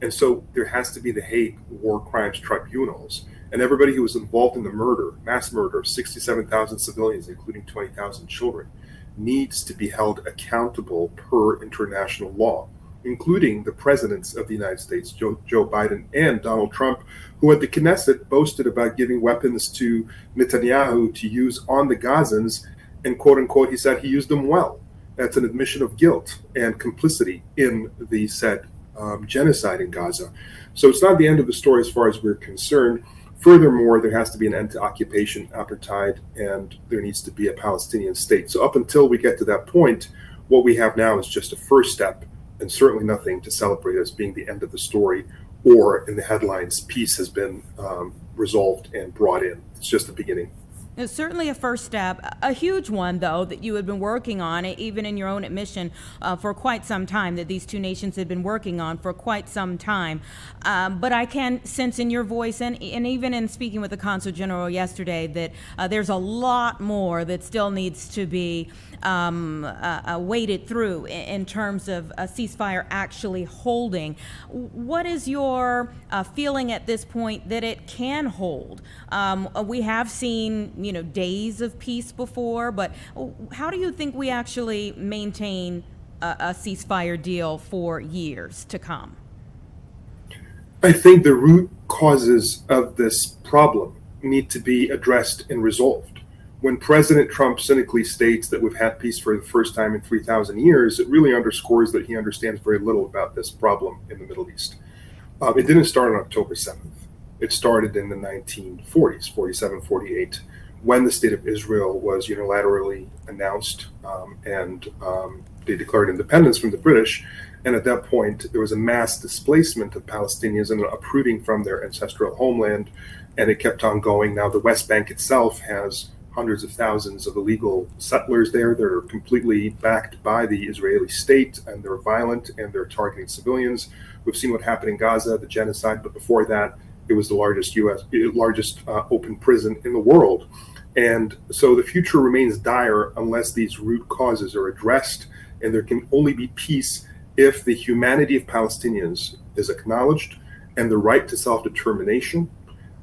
And so there has to be the Hague War Crimes Tribunals. And everybody who was involved in the murder, mass murder of 67,000 civilians, including 20,000 children, needs to be held accountable per international law, including the presidents of the United States, Joe Biden and Donald Trump, who at the Knesset boasted about giving weapons to Netanyahu to use on the Gazans, and quote unquote, he said he used them well. That's an admission of guilt and complicity in the said genocide in Gaza. So it's not the end of the story as far as we're concerned. Furthermore, there has to be an end to occupation, apartheid, and there needs to be a Palestinian state. So up until we get to that point, what we have now is just a first step, and certainly nothing to celebrate as being the end of the story, or in the headlines, peace has been resolved and brought in. It's just the beginning. It's certainly a first step, a huge one, though, that you had been working on, even in your own admission, for quite some time, that these two nations had been working on for quite some time. But I can sense in your voice, and even in speaking with the Consul General yesterday, that there's a lot more that still needs to be waded through in terms of a ceasefire actually holding. What is your feeling at this point that it can hold? We have seen, days of peace before, but how do you think we actually maintain a ceasefire deal for years to come? I think the root causes of this problem need to be addressed and resolved. When President Trump cynically states that we've had peace for the first time in 3,000 years, it really underscores that he understands very little about this problem in the Middle East. It didn't start on October 7th. It started in the 1940s, 47, 48, when the State of Israel was unilaterally announced and they declared independence from the British. And at that point, there was a mass displacement of Palestinians and uprooting from their ancestral homeland, and it kept on going. Now, the West Bank itself has hundreds of thousands of illegal settlers there that are completely backed by the Israeli state, and they're violent and they're targeting civilians. We've seen what happened in Gaza, the genocide, but before that, it was the largest open prison in the world. And so the future remains dire unless these root causes are addressed, and there can only be peace if the humanity of Palestinians is acknowledged, and the right to self-determination,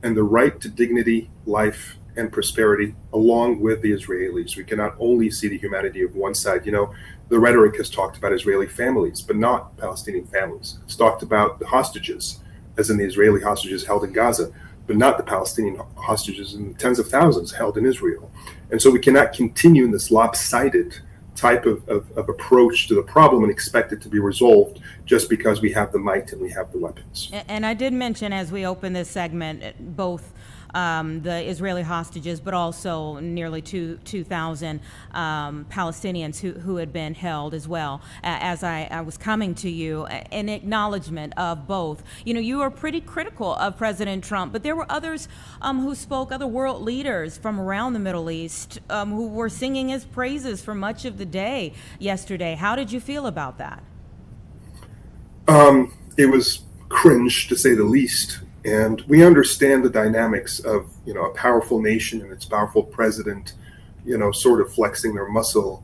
and the right to dignity, life, and prosperity, along with the Israelis. We cannot only see the humanity of one side. The rhetoric has talked about Israeli families, but not Palestinian families. It's talked about the hostages, as in the Israeli hostages held in Gaza, but not the Palestinian hostages in the tens of thousands held in Israel. And so we cannot continue in this lopsided type of approach to the problem and expect it to be resolved just because we have the might and we have the weapons. And I did mention as we open this segment both the Israeli hostages, but also nearly 2,000 Palestinians who had been held as well. As I was coming to you, in acknowledgement of both. You know, you are pretty critical of President Trump, but there were others who spoke, other world leaders from around the Middle East who were singing his praises for much of the day yesterday. How did you feel about that? It was cringe, to say the least. And we understand the dynamics of, you know, a powerful nation and its powerful president, you know, sort of flexing their muscle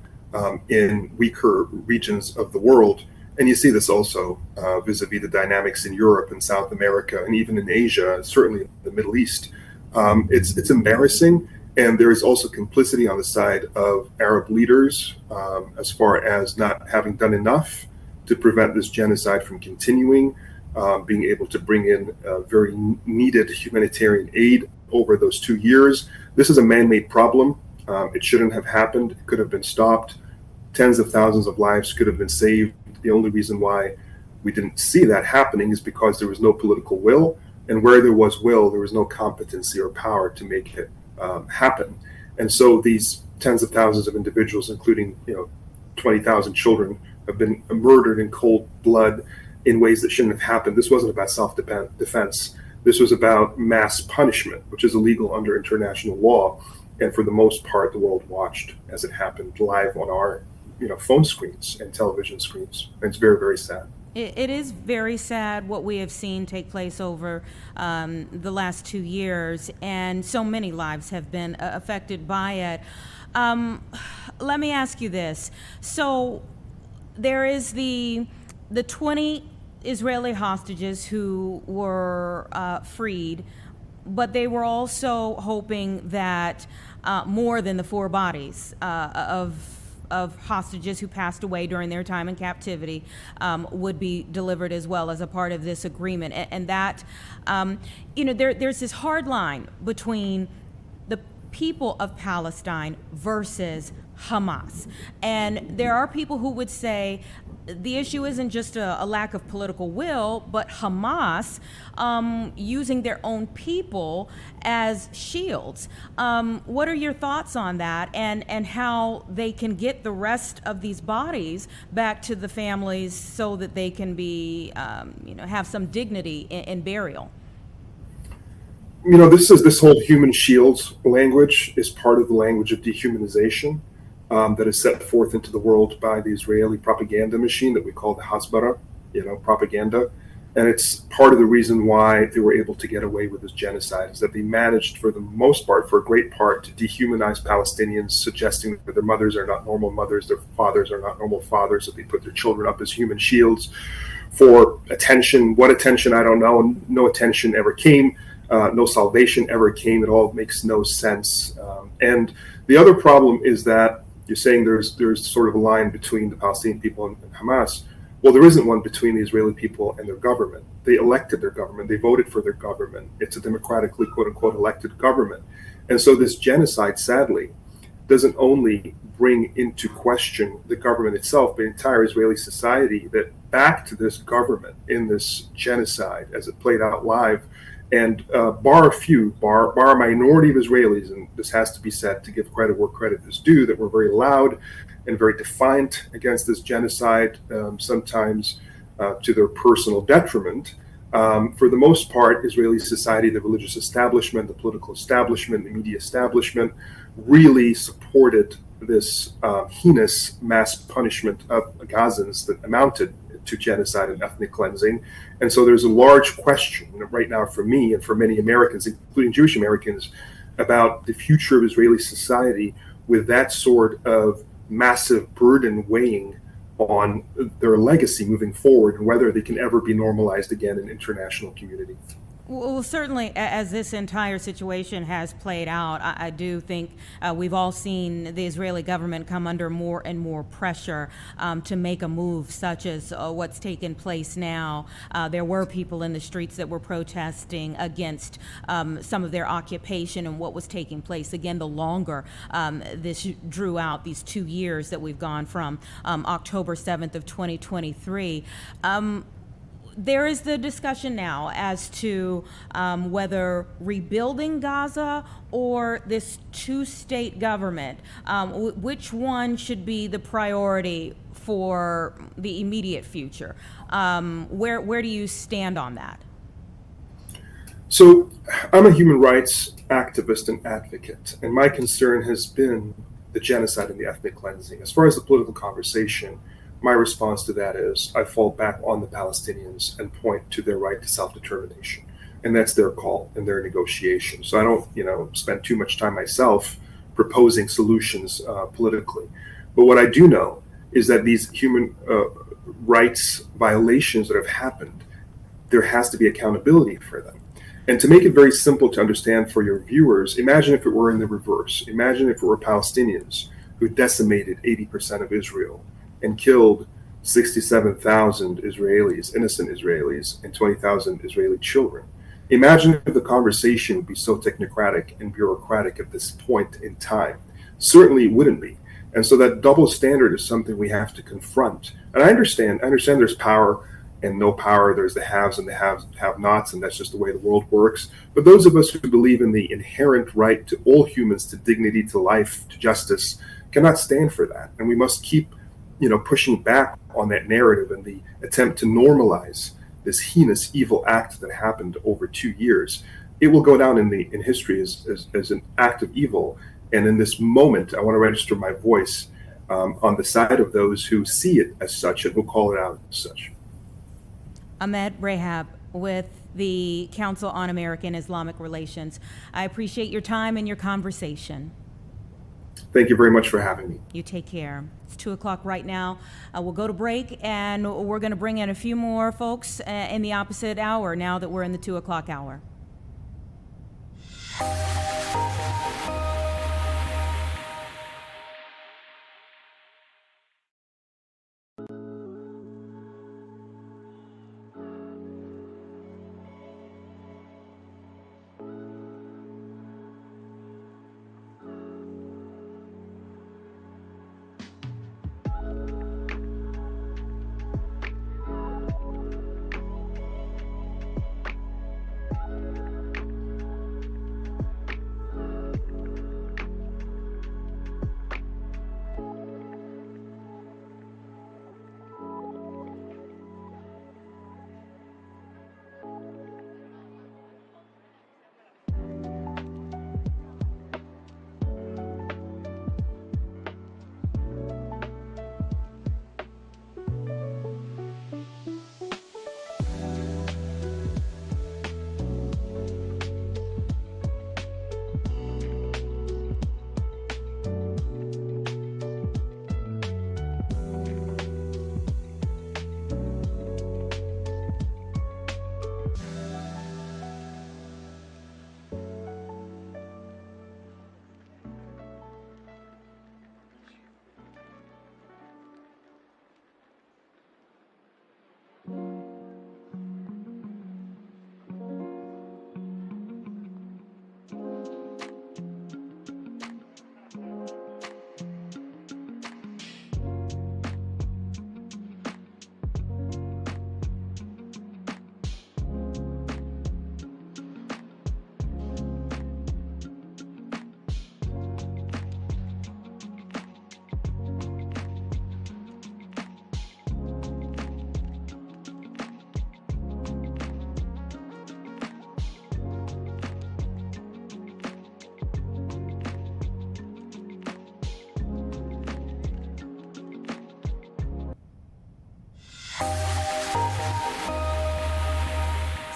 in weaker regions of the world. And you see this also vis-a-vis the dynamics in Europe and South America and even in Asia, certainly the Middle East. It's embarrassing. And there is also complicity on the side of Arab leaders as far as not having done enough to prevent this genocide from continuing, being able to bring in very needed humanitarian aid over those 2 years. This is a man-made problem. It shouldn't have happened. It could have been stopped. Tens of thousands of lives could have been saved. The only reason why we didn't see that happening is because there was no political will, and where there was will, there was no competency or power to make it happen. And so these tens of thousands of individuals, including 20,000 children, have been murdered in cold blood in ways that shouldn't have happened. This wasn't about self-defense. This was about mass punishment, which is illegal under international law. And for the most part, the world watched as it happened live on our phone screens and television screens. And it's very, very sad. It is very sad what we have seen take place over the last 2 years, and so many lives have been affected by it. Let me ask you this. So there is the 20 Israeli hostages who were freed, but they were also hoping that more than the 4 bodies of hostages who passed away during their time in captivity would be delivered as well as a part of this agreement. And that, there's this hard line between the people of Palestine versus Hamas. And there are people who would say the issue isn't just a lack of political will, but Hamas using their own people as shields. What are your thoughts on that, and how they can get the rest of these bodies back to the families so that they can be, have some dignity in burial? This whole human shields language is part of the language of dehumanization that is set forth into the world by the Israeli propaganda machine that we call the Hasbara, propaganda. And it's part of the reason why they were able to get away with this genocide, is that they managed, for the most part, for a great part, to dehumanize Palestinians, suggesting that their mothers are not normal mothers, their fathers are not normal fathers, that they put their children up as human shields for attention. What attention, I don't know. No attention ever came. No salvation ever came. It all makes no sense. And the other problem is that you're saying there's sort of a line between the Palestinian people and Hamas. Well, there isn't one between the Israeli people and their government. They elected their government. They voted for their government. It's a democratically, quote unquote, elected government. And so this genocide, sadly, doesn't only bring into question the government itself, but the entire Israeli society that backed this government in this genocide as it played out live. And bar a minority of Israelis, and this has to be said to give credit where credit is due, that were very loud and very defiant against this genocide, sometimes to their personal detriment. For the most part, Israeli society, the religious establishment, the political establishment, the media establishment, really supported this heinous mass punishment of Gazans that amounted to genocide and ethnic cleansing. And so there's a large question right now for me and for many Americans, including Jewish Americans, about the future of Israeli society with that sort of massive burden weighing on their legacy moving forward, and whether they can ever be normalized again in international community. Well, certainly, as this entire situation has played out, I do think we've all seen the Israeli government come under more and more pressure to make a move such as what's taken place now. There were people in the streets that were protesting against some of their occupation and what was taking place. Again, the longer this drew out, these 2 years that we've gone from October 7th of 2023, there is the discussion now as to whether rebuilding Gaza or this two-state government, which one should be the priority for the immediate future. Where do you stand on that? So I'm a human rights activist and advocate, and my concern has been the genocide and the ethnic cleansing. As far as the political conversation, my response to that is I fall back on the Palestinians and point to their right to self-determination. And that's their call and their negotiation. So I don't, spend too much time myself proposing solutions politically. But what I do know is that these human rights violations that have happened, there has to be accountability for them. And to make it very simple to understand for your viewers, imagine if it were in the reverse. Imagine if it were Palestinians who decimated 80% of Israel and killed 67,000 Israelis, innocent Israelis, and 20,000 Israeli children. Imagine if the conversation would be so technocratic and bureaucratic at this point in time. Certainly it wouldn't be. And so that double standard is something we have to confront. And I understand there's power and no power. There's the haves and the have-nots, and that's just the way the world works. But those of us who believe in the inherent right to all humans, to dignity, to life, to justice, cannot stand for that. And we must keep pushing back on that narrative and the attempt to normalize this heinous evil act that happened over 2 years. It will go down in history as an act of evil. And in this moment, I want to register my voice on the side of those who see it as such and who call it out as such. Ahmed Rahab with the Council on American Islamic Relations. I appreciate your time and your conversation. Thank you very much for having me. You take care. It's 2 o'clock right now. We'll go to break, and we're going to bring in a few more folks in the opposite hour now that we're in the 2 o'clock hour.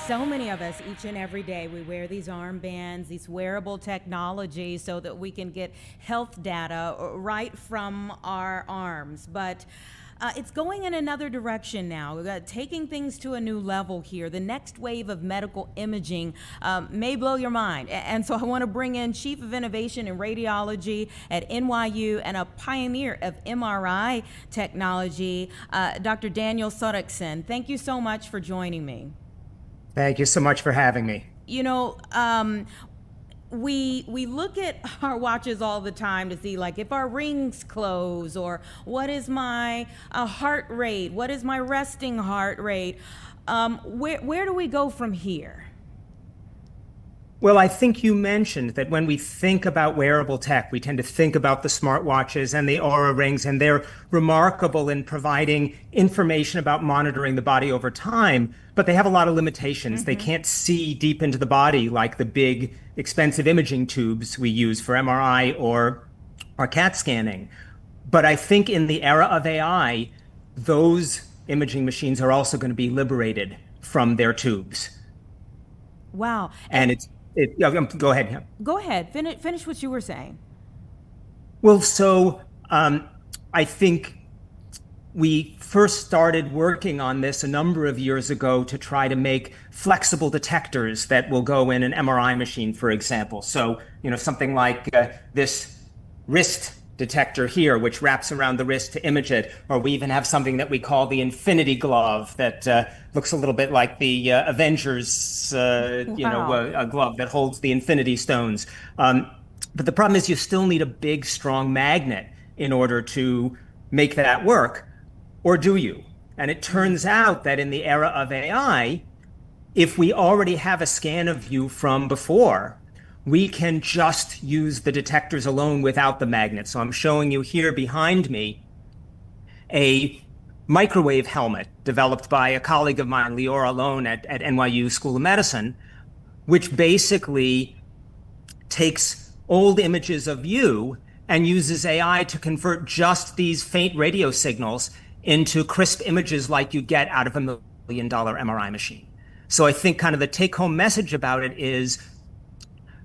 So many of us, each and every day, we wear these armbands, these wearable technologies so that we can get health data right from our arms. But it's going in another direction now, taking things to a new level here. The next wave of medical imaging may blow your mind. And so I want to bring in Chief of Innovation in Radiology at NYU and a pioneer of MRI technology, Dr. Daniel Soreksen. Thank you so much for joining me. Thank you so much for having me. You know, we look at our watches all the time to see, like, if our rings close, or what is my heart rate, what is my resting heart rate. Where do we go from here? Well, I think you mentioned that when we think about wearable tech, we tend to think about the smartwatches and the Aura rings, and they're remarkable in providing information about monitoring the body over time, but they have a lot of limitations. They can't see deep into the body like the big, expensive imaging tubes we use for MRI or CAT scanning. But I think in the era of AI, those imaging machines are also going to be liberated from their tubes. Wow. And go ahead. Yeah. Go ahead. Finish what you were saying. Well, so I think we first started working on this a number of years ago to try to make flexible detectors that will go in an MRI machine, for example. So, something like this wrist detector here, which wraps around the wrist to image it. Or we even have something that we call the Infinity Glove that looks a little bit like the Avengers, a glove that holds the Infinity Stones. But the problem is you still need a big, strong magnet in order to make that work. Or do you? And it turns out that in the era of AI, if we already have a scan of you from before, we can just use the detectors alone without the magnet. So I'm showing you here behind me a microwave helmet developed by a colleague of mine, Leora Lone at NYU School of Medicine, which basically takes old images of you and uses AI to convert just these faint radio signals into crisp images like you get out of a $1 million MRI machine. So I think kind of the take-home message about it is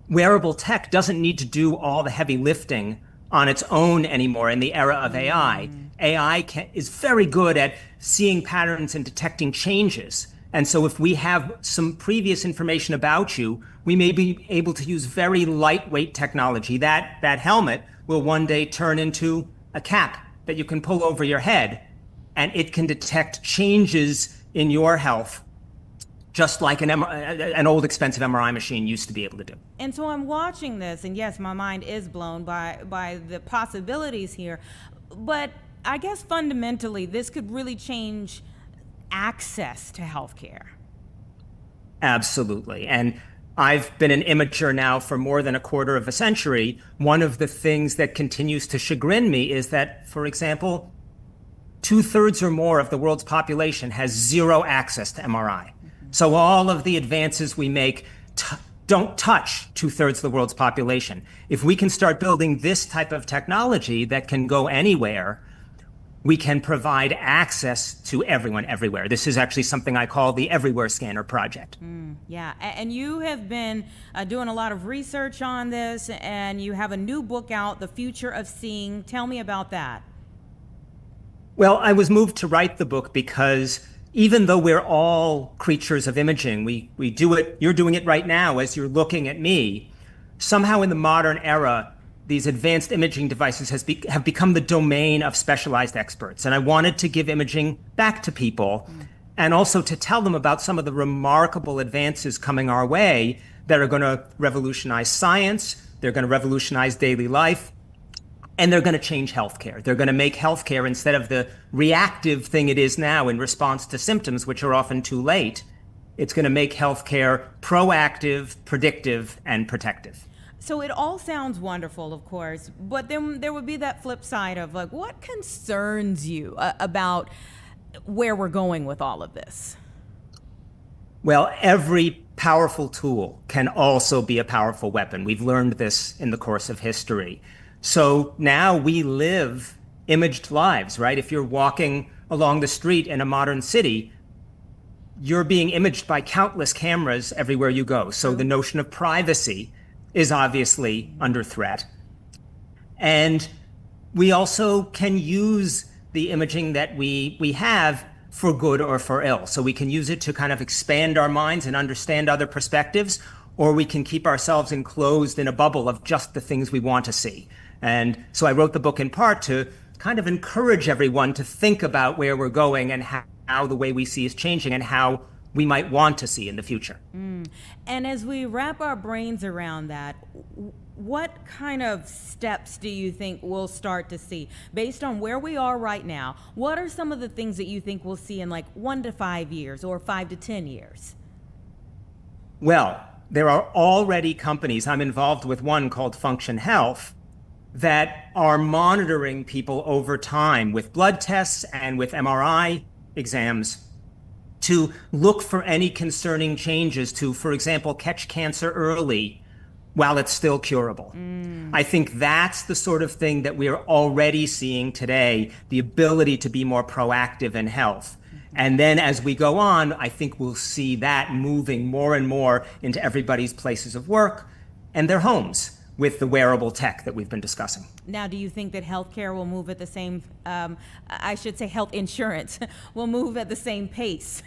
wearable tech doesn't need to do all the heavy lifting on its own anymore in the era of AI. AI is very good at seeing patterns and detecting changes. And so if we have some previous information about you, we may be able to use very lightweight technology. That helmet will one day turn into a cap that you can pull over your head, and it can detect changes in your health just like an old expensive MRI machine used to be able to do. And so I'm watching this, and yes, my mind is blown by the possibilities here. But I guess fundamentally, this could really change access to healthcare. Absolutely. And I've been an imager now for more than a quarter of a century. One of the things that continues to chagrin me is that, for example, 2/3 or more of the world's population has zero access to MRI. So all of the advances we make don't touch 2/3 of the world's population. If we can start building this type of technology that can go anywhere, we can provide access to everyone everywhere. This is actually something I call the Everywhere Scanner Project. Yeah, and you have been doing a lot of research on this, and you have a new book out, The Future of Seeing. Tell me about that. Well, I was moved to write the book because even though we're all creatures of imaging, we do it, you're doing it right now as you're looking at me, somehow in the modern era, these advanced imaging devices have become the domain of specialized experts. And I wanted to give imaging back to people and also to tell them about some of the remarkable advances coming our way that are going to revolutionize science, they're going to revolutionize daily life, and they're going to change healthcare. They're going to make healthcare, instead of the reactive thing it is now in response to symptoms, which are often too late, it's going to make healthcare proactive, predictive, and protective. So it all sounds wonderful, of course, but then there would be that flip side of like, what concerns you about where we're going with all of this? Well, every powerful tool can also be a powerful weapon. We've learned this in the course of history. So now we live imaged lives, right? If you're walking along the street in a modern city, you're being imaged by countless cameras everywhere you go. So the notion of privacy is obviously under threat. And we also can use the imaging that we have for good or for ill. So we can use it to kind of expand our minds and understand other perspectives, or we can keep ourselves enclosed in a bubble of just the things we want to see. And so I wrote the book in part to kind of encourage everyone to think about where we're going and how the way we see is changing and how we might want to see in the future. And as we wrap our brains around that, what kind of steps do you think we'll start to see? Based on where we are right now, what are some of the things that you think we'll see in like 1 to 5 years or 5 to 10 years? Well, there are already companies, I'm involved with one called Function Health, that are monitoring people over time with blood tests and with MRI exams to look for any concerning changes to, for example, catch cancer early while it's still curable. I think that's the sort of thing that we are already seeing today, the ability to be more proactive in health. And then as we go on, I think we'll see that moving more and more into everybody's places of work and their homes with the wearable tech that we've been discussing. Now, do you think that healthcare will move at the same, I should say health insurance, will move at the same pace?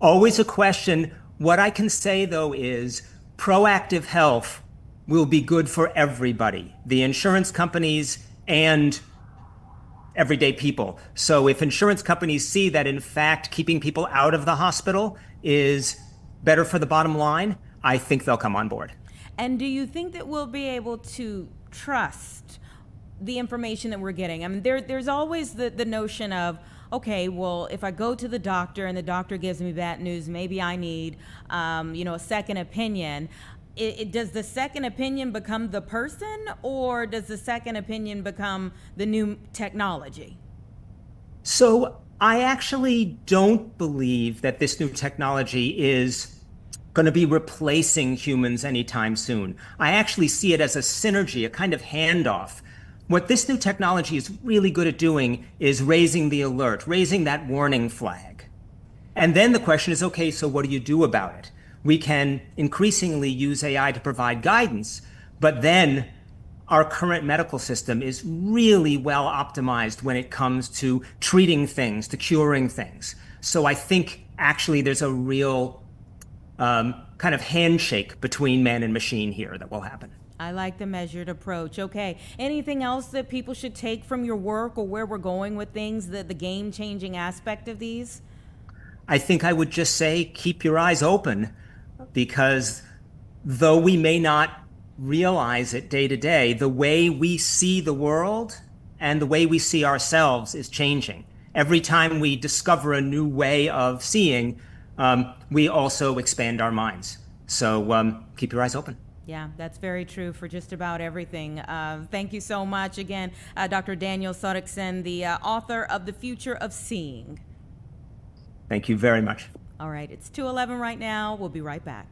Always a question. What I can say, though, is proactive health will be good for everybody, the insurance companies and everyday people. So if insurance companies see that, in fact, keeping people out of the hospital is better for the bottom line, I think they'll come on board. And do you think that we'll be able to trust the information that we're getting? I mean, there's always the notion of, okay, well, if I go to the doctor and the doctor gives me bad news, maybe I need, a second opinion. Does the second opinion become the person, or does the second opinion become the new technology? So I actually don't believe that this new technology is going to be replacing humans anytime soon. I actually see it as a synergy, a kind of handoff. What this new technology is really good at doing is raising the alert, raising that warning flag. And then the question is, okay, so what do you do about it? We can increasingly use AI to provide guidance, but then our current medical system is really well optimized when it comes to treating things, to curing things. So I think actually there's a real kind of handshake between man and machine here that will happen. I like the measured approach. Okay, anything else that people should take from your work or where we're going with things, the game-changing aspect of these? I think I would just say keep your eyes open, because though we may not realize it day to day, the way we see the world and the way we see ourselves is changing. Every time we discover a new way of seeing, we also expand our minds. So keep your eyes open. Yeah, that's very true for just about everything. Thank you so much again, Dr. Daniel Sodikson, the author of The Future of Seeing. Thank you very much. All right, it's 2:11 right now. We'll be right back.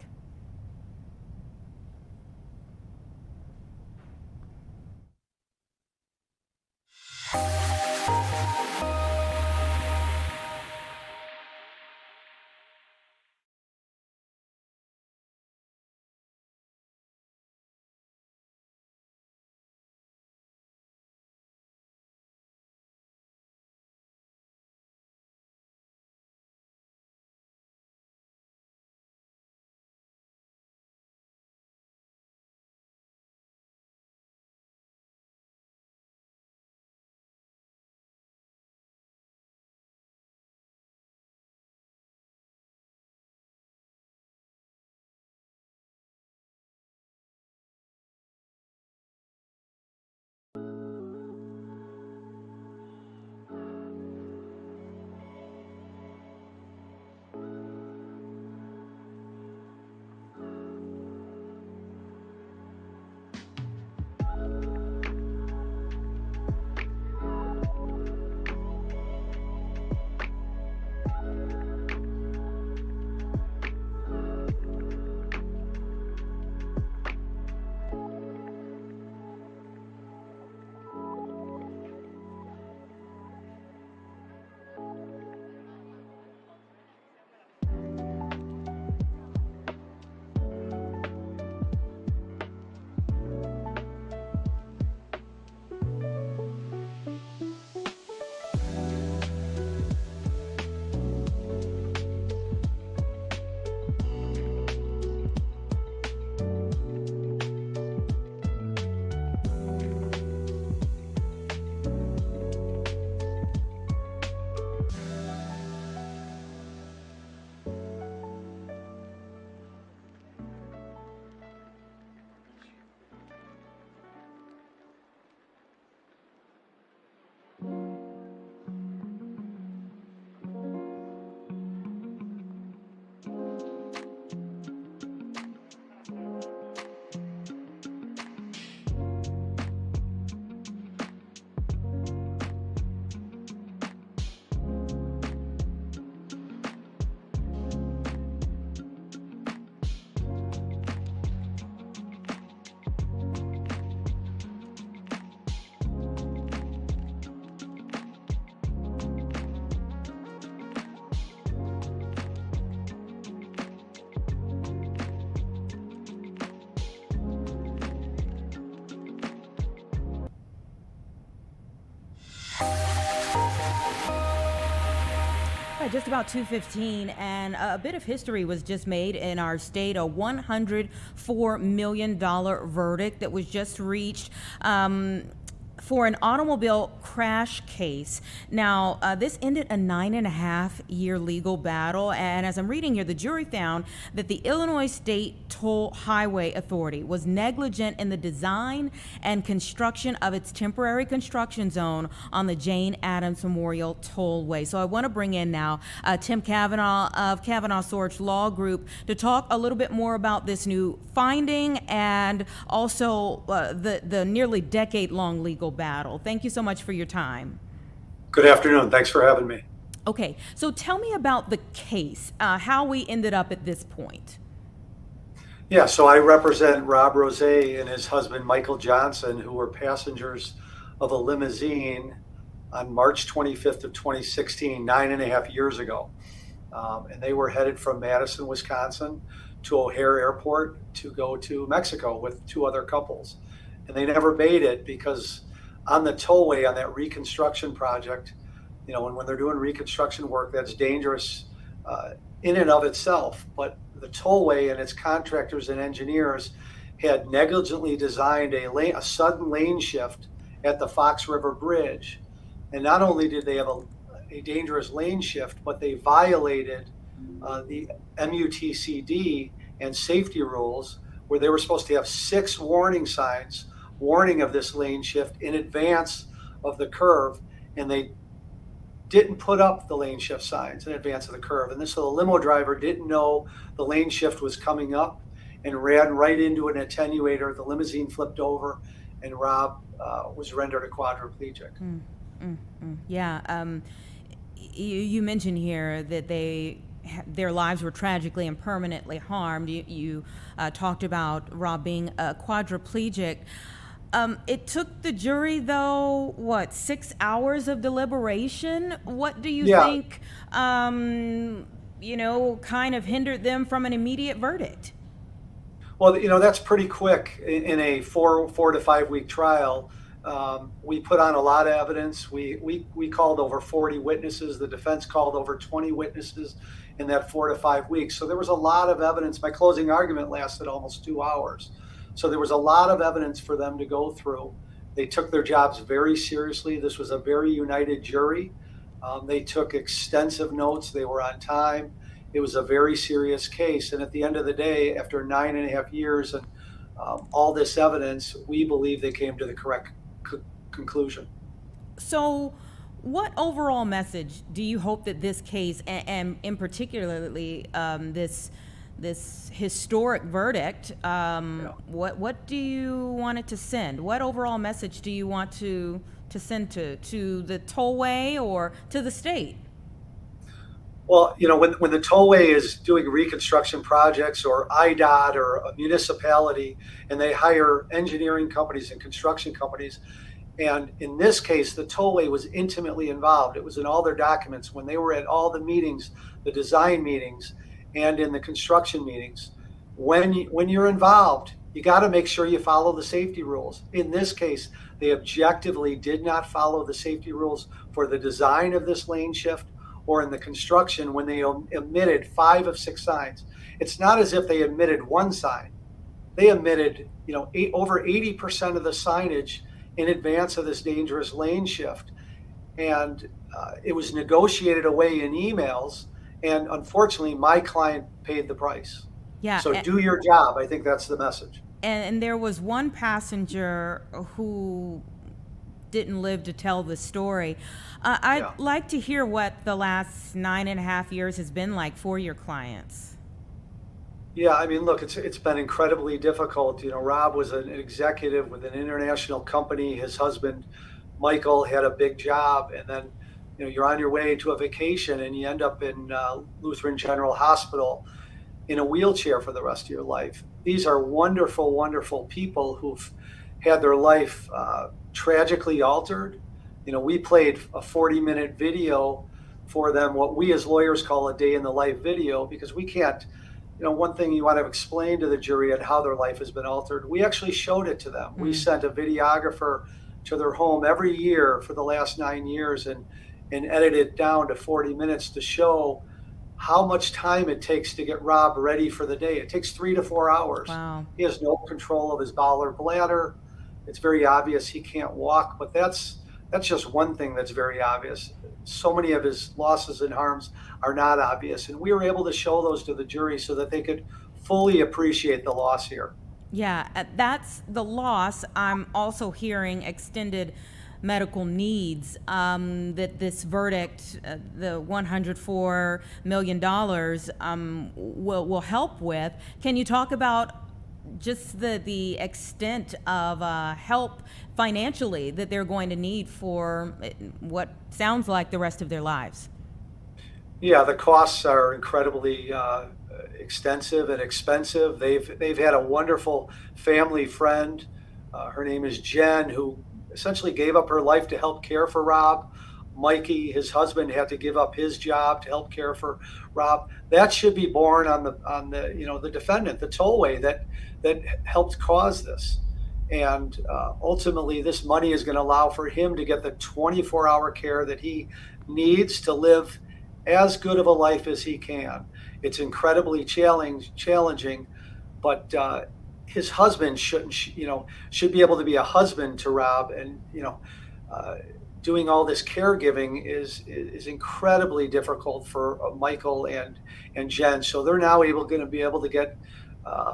Yeah, just about 2:15, and a bit of history was just made in our state. A $104 million verdict that was just reached for an automobile crash case. Now, this ended a 9.5-year legal battle, and as I'm reading here, the jury found that the Illinois State Toll Highway Authority was negligent in the design and construction of its temporary construction zone on the Jane Addams Memorial Tollway. So I want to bring in now Tim Kavanaugh of Kavanaugh Sorge Law Group to talk a little bit more about this new finding and also the nearly decade-long legal battle. Thank you so much for your time. Good afternoon. Thanks for having me. Okay, so tell me about the case, how we ended up at this point. Yeah, so I represent Rob Rose and his husband Michael Johnson, who were passengers of a limousine on March 25th of 2016, 9.5 years ago. And they were headed from Madison, Wisconsin to O'Hare Airport to go to Mexico with two other couples. And they never made it because on the tollway, on that reconstruction project, you know, when they're doing reconstruction work, that's dangerous in and of itself. But the tollway and its contractors and engineers had negligently designed a sudden lane shift at the Fox River Bridge. And not only did they have a dangerous lane shift, but they violated the MUTCD and safety rules, where they were supposed to have 6 warning signs warning of this lane shift in advance of the curve, and they didn't put up the lane shift signs in advance of the curve. And so the limo driver didn't know the lane shift was coming up and ran right into an attenuator. The limousine flipped over, and Rob was rendered a quadriplegic. Yeah, you mentioned here that their lives were tragically and permanently harmed. You talked about Rob being a quadriplegic. It took the jury, though, 6 hours of deliberation? What do you think, kind of hindered them from an immediate verdict? Well, that's pretty quick in a 4 to 5 week trial. We put on a lot of evidence. We called over 40 witnesses. The defense called over 20 witnesses in that 4 to 5 weeks. So there was a lot of evidence. My closing argument lasted almost 2 hours. So there was a lot of evidence for them to go through. They took their jobs very seriously. This was a very united jury. They took extensive notes. They were on time. It was a very serious case. And at the end of the day, after 9.5 years and all this evidence, we believe they came to the correct conclusion. So what overall message do you hope that this case, and in particularly this historic verdict, what do you want it to send? What overall message do you want to send to the tollway or to the state? Well, when the tollway is doing reconstruction projects, or IDOT or a municipality, and they hire engineering companies and construction companies, and in this case, the tollway was intimately involved. It was in all their documents when they were at all the meetings, the design meetings, and in the construction meetings. When you're involved, you got to make sure you follow the safety rules. In this case, they objectively did not follow the safety rules for the design of this lane shift or in the construction when they omitted 5 of 6 signs. It's not as if they omitted one sign. They omitted, over 80% of the signage in advance of this dangerous lane shift. And it was negotiated away in emails. And unfortunately, my client paid the price. Yeah. So do your job. I think that's the message. And there was one passenger who didn't live to tell the story. I'd like to hear what the last 9.5 years has been like for your clients. Yeah, I mean, look, it's been incredibly difficult. Rob was an executive with an international company. His husband, Michael, had a big job, and then you're on your way to a vacation and you end up in Lutheran General Hospital in a wheelchair for the rest of your life. These are wonderful, wonderful people who've had their life tragically altered. We played a 40-minute video for them, what we as lawyers call a day in the life video, because we can't, one thing you want to explain to the jury and how their life has been altered. We actually showed it to them. We sent a videographer to their home every year for the last 9 years, and and edited it down to 40 minutes to show how much time it takes to get Rob ready for the day. It takes 3 to 4 hours. Wow. He has no control of his bowel or bladder. It's very obvious he can't walk, but that's just one thing that's very obvious. So many of his losses and harms are not obvious, and we were able to show those to the jury so that they could fully appreciate the loss here. Yeah, that's the loss. I'm also hearing extended medical needs that this verdict, the $104 million, will help with. Can you talk about just the extent of help financially that they're going to need for what sounds like the rest of their lives? Yeah, the costs are incredibly extensive and expensive. They've had a wonderful family friend. Her name is Jen, who essentially gave up her life to help care for Rob. Mikey, his husband, had to give up his job to help care for Rob. That should be borne on the defendant, the tollway that helped cause this. And ultimately, this money is going to allow for him to get the 24-hour care that he needs to live as good of a life as he can. It's incredibly challenging, but his husband should be able to be a husband to Rob, and doing all this caregiving is incredibly difficult for Michael and Jen. So they're now going to be able to get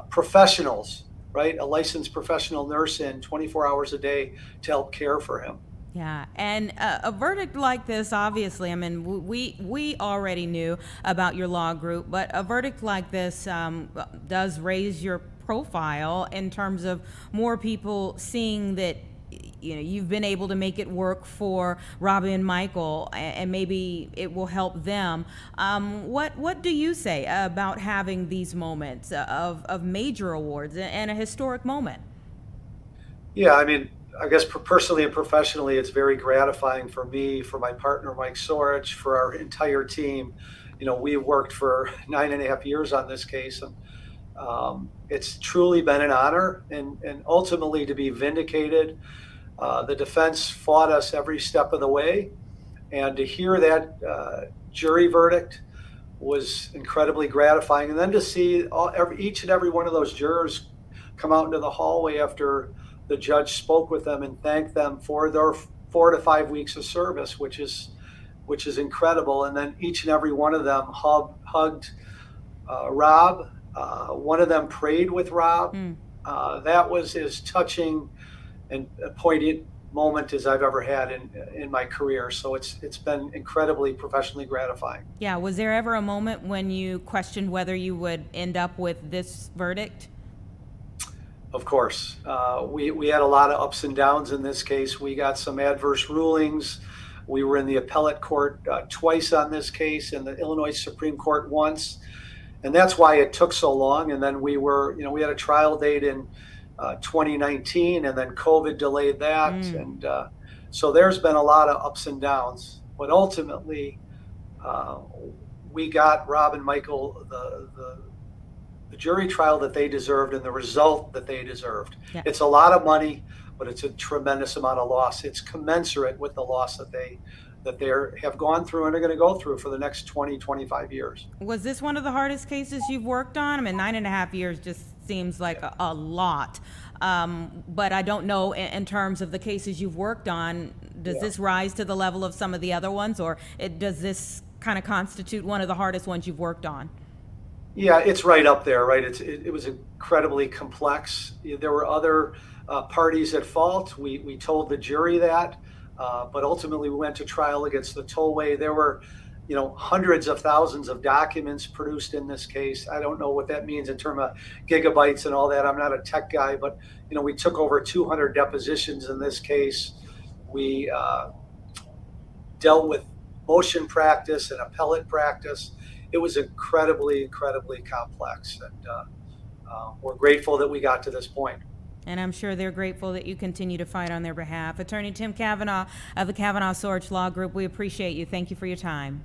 professionals, right? A licensed professional nurse in 24 hours a day to help care for him. Yeah, and a verdict like this, obviously, I mean, we already knew about your law group, but a verdict like this does raise your profile in terms of more people seeing that you've been able to make it work for Robbie and Michael, and maybe it will help them. What do you say about having these moments of major awards and a historic moment? Yeah, I mean, I guess personally and professionally, it's very gratifying for me, for my partner, Mike Sorich, for our entire team. We worked for 9.5 years on this case, and it's truly been an honor and ultimately to be vindicated. The defense fought us every step of the way, and to hear that jury verdict was incredibly gratifying. And then to see each and every one of those jurors come out into the hallway after the judge spoke with them and thanked them for their 4 to 5 weeks of service, which is incredible. And then each and every one of them hugged Rob. One of them prayed with Rob. That was as touching and a poignant moment as I've ever had in my career. So it's been incredibly professionally gratifying. Yeah, was there ever a moment when you questioned whether you would end up with this verdict? Of course. We had a lot of ups and downs in this case. We got some adverse rulings. We were in the appellate court twice on this case, and the Illinois Supreme Court once. And that's why it took so long. And then we had a trial date in 2019, and then COVID delayed that. And so there's been a lot of ups and downs. But ultimately, we got Rob and Michael the jury trial that they deserved and the result that they deserved. Yeah. It's a lot of money, but it's a tremendous amount of loss. It's commensurate with the loss that they have gone through and are going to go through for the next 20, 25 years. Was this one of the hardest cases you've worked on? I mean, 9.5 years just seems like a lot. But I don't know in terms of the cases you've worked on, does this rise to the level of some of the other ones, or does this kind of constitute one of the hardest ones you've worked on? Yeah, it's right up there, right? It was incredibly complex. There were other parties at fault. We told the jury that, but ultimately we went to trial against the tollway. There were, hundreds of thousands of documents produced in this case. I don't know what that means in terms of gigabytes and all that. I'm not a tech guy, but we took over 200 depositions in this case. We dealt with motion practice and appellate practice. It was incredibly, incredibly complex, and we're grateful that we got to this point. And I'm sure they're grateful that you continue to fight on their behalf. Attorney Tim Cavanaugh of the Cavanaugh-Sorich Law Group, we appreciate you. Thank you for your time.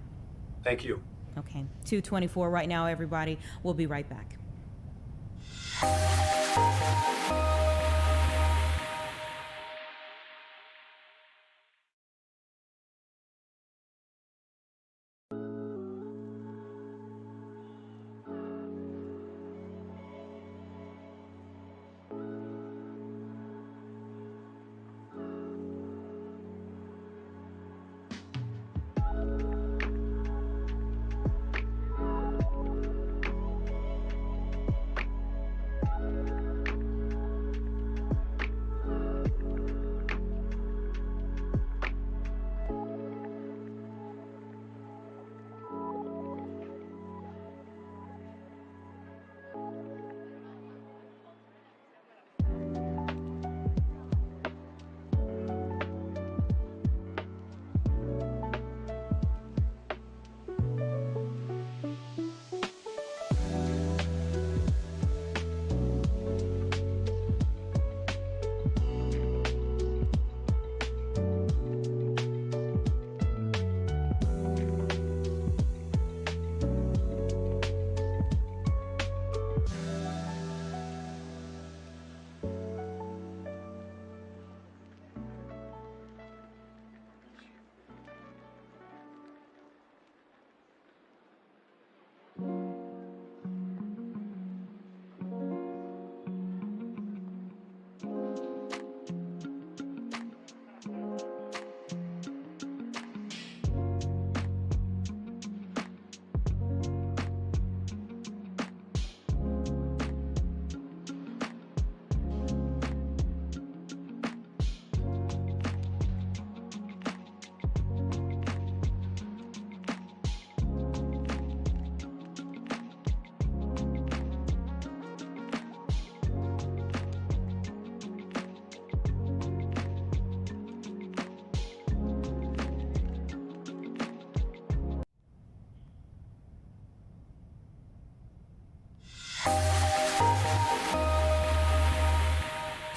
Thank you. Okay, 2:24 right now, everybody. We'll be right back.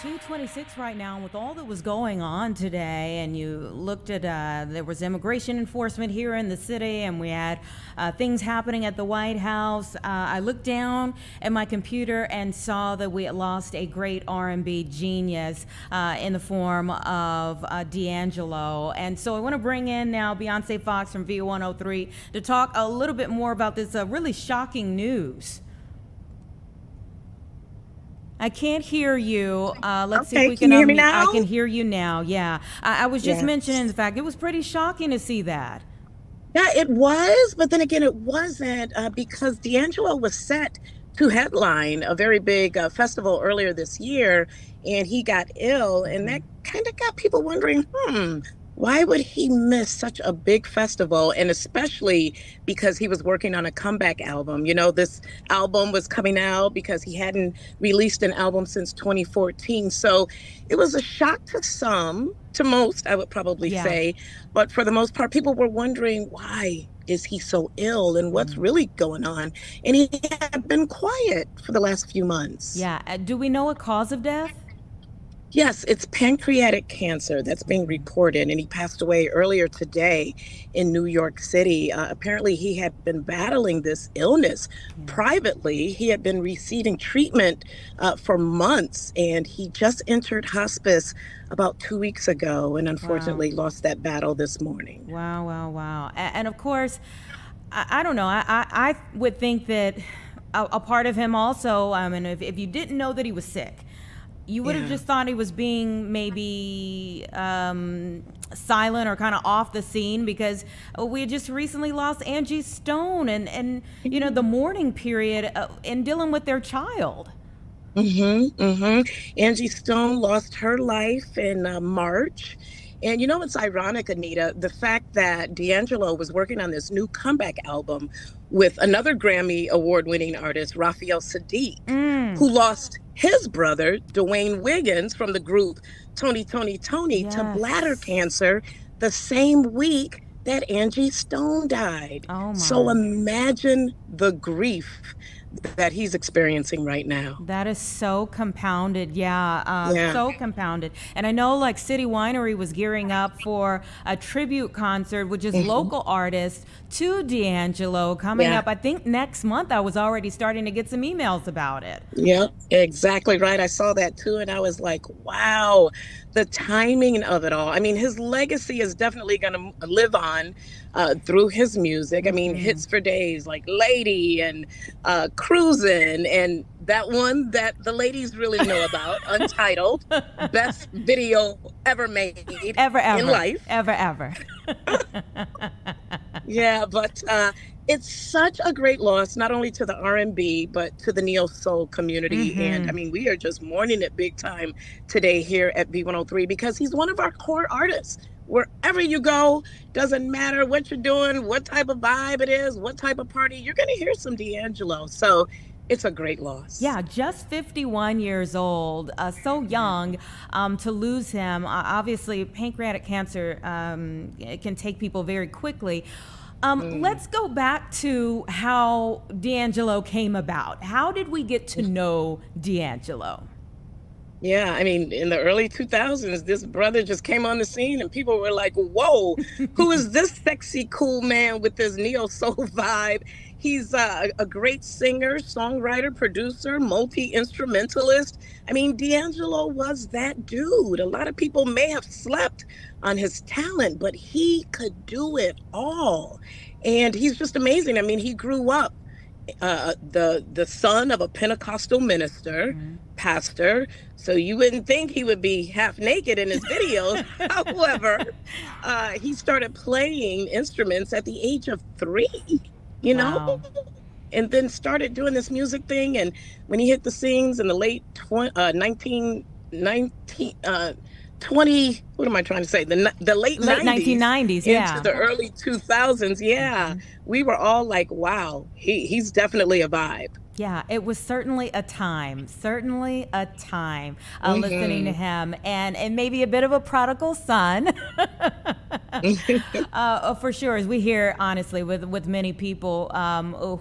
2:26 right now, and with all that was going on today, and you looked at, there was immigration enforcement here in the city, and we had things happening at the White House. I looked down at my computer and saw that we had lost a great R&B genius in the form of D'Angelo. And so I want to bring in now Beyonce Fox from V103 to talk a little bit more about this really shocking news. I can't hear you. Let's see if we can. Can you hear me now? I can hear you now. Yeah, I was just Yes. mentioning the fact it was pretty shocking to see that. Yeah, it was, but then again, it wasn't because D'Angelo was set to headline a very big festival earlier this year, and he got ill, and that kind of got people wondering, why would he miss such a big festival? And especially because he was working on a comeback album. You know, this album was coming out because he hadn't released an album since 2014. So it was a shock to some, to most, I would probably say. But for the most part, people were wondering, why is he so ill and what's really going on? And he had been quiet for the last few months. Yeah. Do we know a cause of death? Yes, it's pancreatic cancer that's being reported, and he passed away earlier today in New York City. Apparently, he had been battling this illness privately. He had been receiving treatment for months, and he just entered hospice about 2 weeks ago, and unfortunately lost that battle this morning. Wow, wow, wow. And of course, I don't know. I would think that a part of him also, I mean, if you didn't know that he was sick, you would have just thought he was being maybe silent or kind of off the scene, because we had just recently lost Angie Stone and you know, the mourning period in dealing with their child. Angie Stone lost her life in March. And you know, it's ironic, Anita, the fact that D'Angelo was working on this new comeback album with another Grammy award-winning artist, Raphael Sadiq, who lost his brother, Dwayne Wiggins, from the group Tony to bladder cancer the same week that Angie Stone died. So imagine the grief that he's experiencing right now. That is so compounded. So compounded. And I know, like, City Winery was gearing up for a tribute concert with just local artists to D'Angelo coming up, I think next month. I was already starting to get some emails about it. Yeah, exactly right. I saw that too, and I was like, wow, the timing of it all. I mean, his legacy is definitely going to live on through his music. I mean, hits for days like Lady and Cruisin', and that one that the ladies really know about, Untitled, best video ever made in life. Ever. Yeah, but it's such a great loss, not only to the R&B, but to the neo-soul community. And I mean, we are just mourning it big time today here at V103 because he's one of our core artists. Wherever you go, doesn't matter what you're doing, what type of vibe it is, what type of party, you're going to hear some D'Angelo. So it's a great loss. Yeah, just 51 years old, so young to lose him. Obviously, pancreatic cancer it can take people very quickly. Let's go back to how D'Angelo came about. How did we get to know D'Angelo? Yeah, I mean, in the early 2000s, this brother just came on the scene and people were like, whoa, who is this sexy, cool man with this neo-soul vibe? He's a great singer, songwriter, producer, multi-instrumentalist. I mean, D'Angelo was that dude. A lot of people may have slept on his talent, but he could do it all. And he's just amazing. I mean, he grew up the son of a Pentecostal minister, pastor, so you wouldn't think he would be half naked in his videos. However, he started playing instruments at the age of 3, you know, and then started doing this music thing. And when he hit the scenes in the late 20, what am I trying to say? The late 1990s, into the early 2000s, we were all like, wow, he's definitely a vibe. Yeah, it was certainly a time listening to him, and maybe a bit of a prodigal son. For sure, as we hear honestly with many people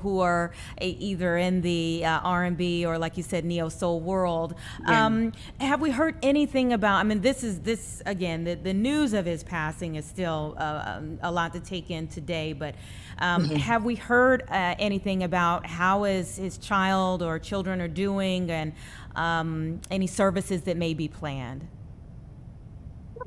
who are either in the R&B or, like you said, neo soul world. Have we heard anything about? I mean, this again. The news of his passing is still a lot to take in today. But have we heard anything about how is his child or children are doing, and any services that may be planned?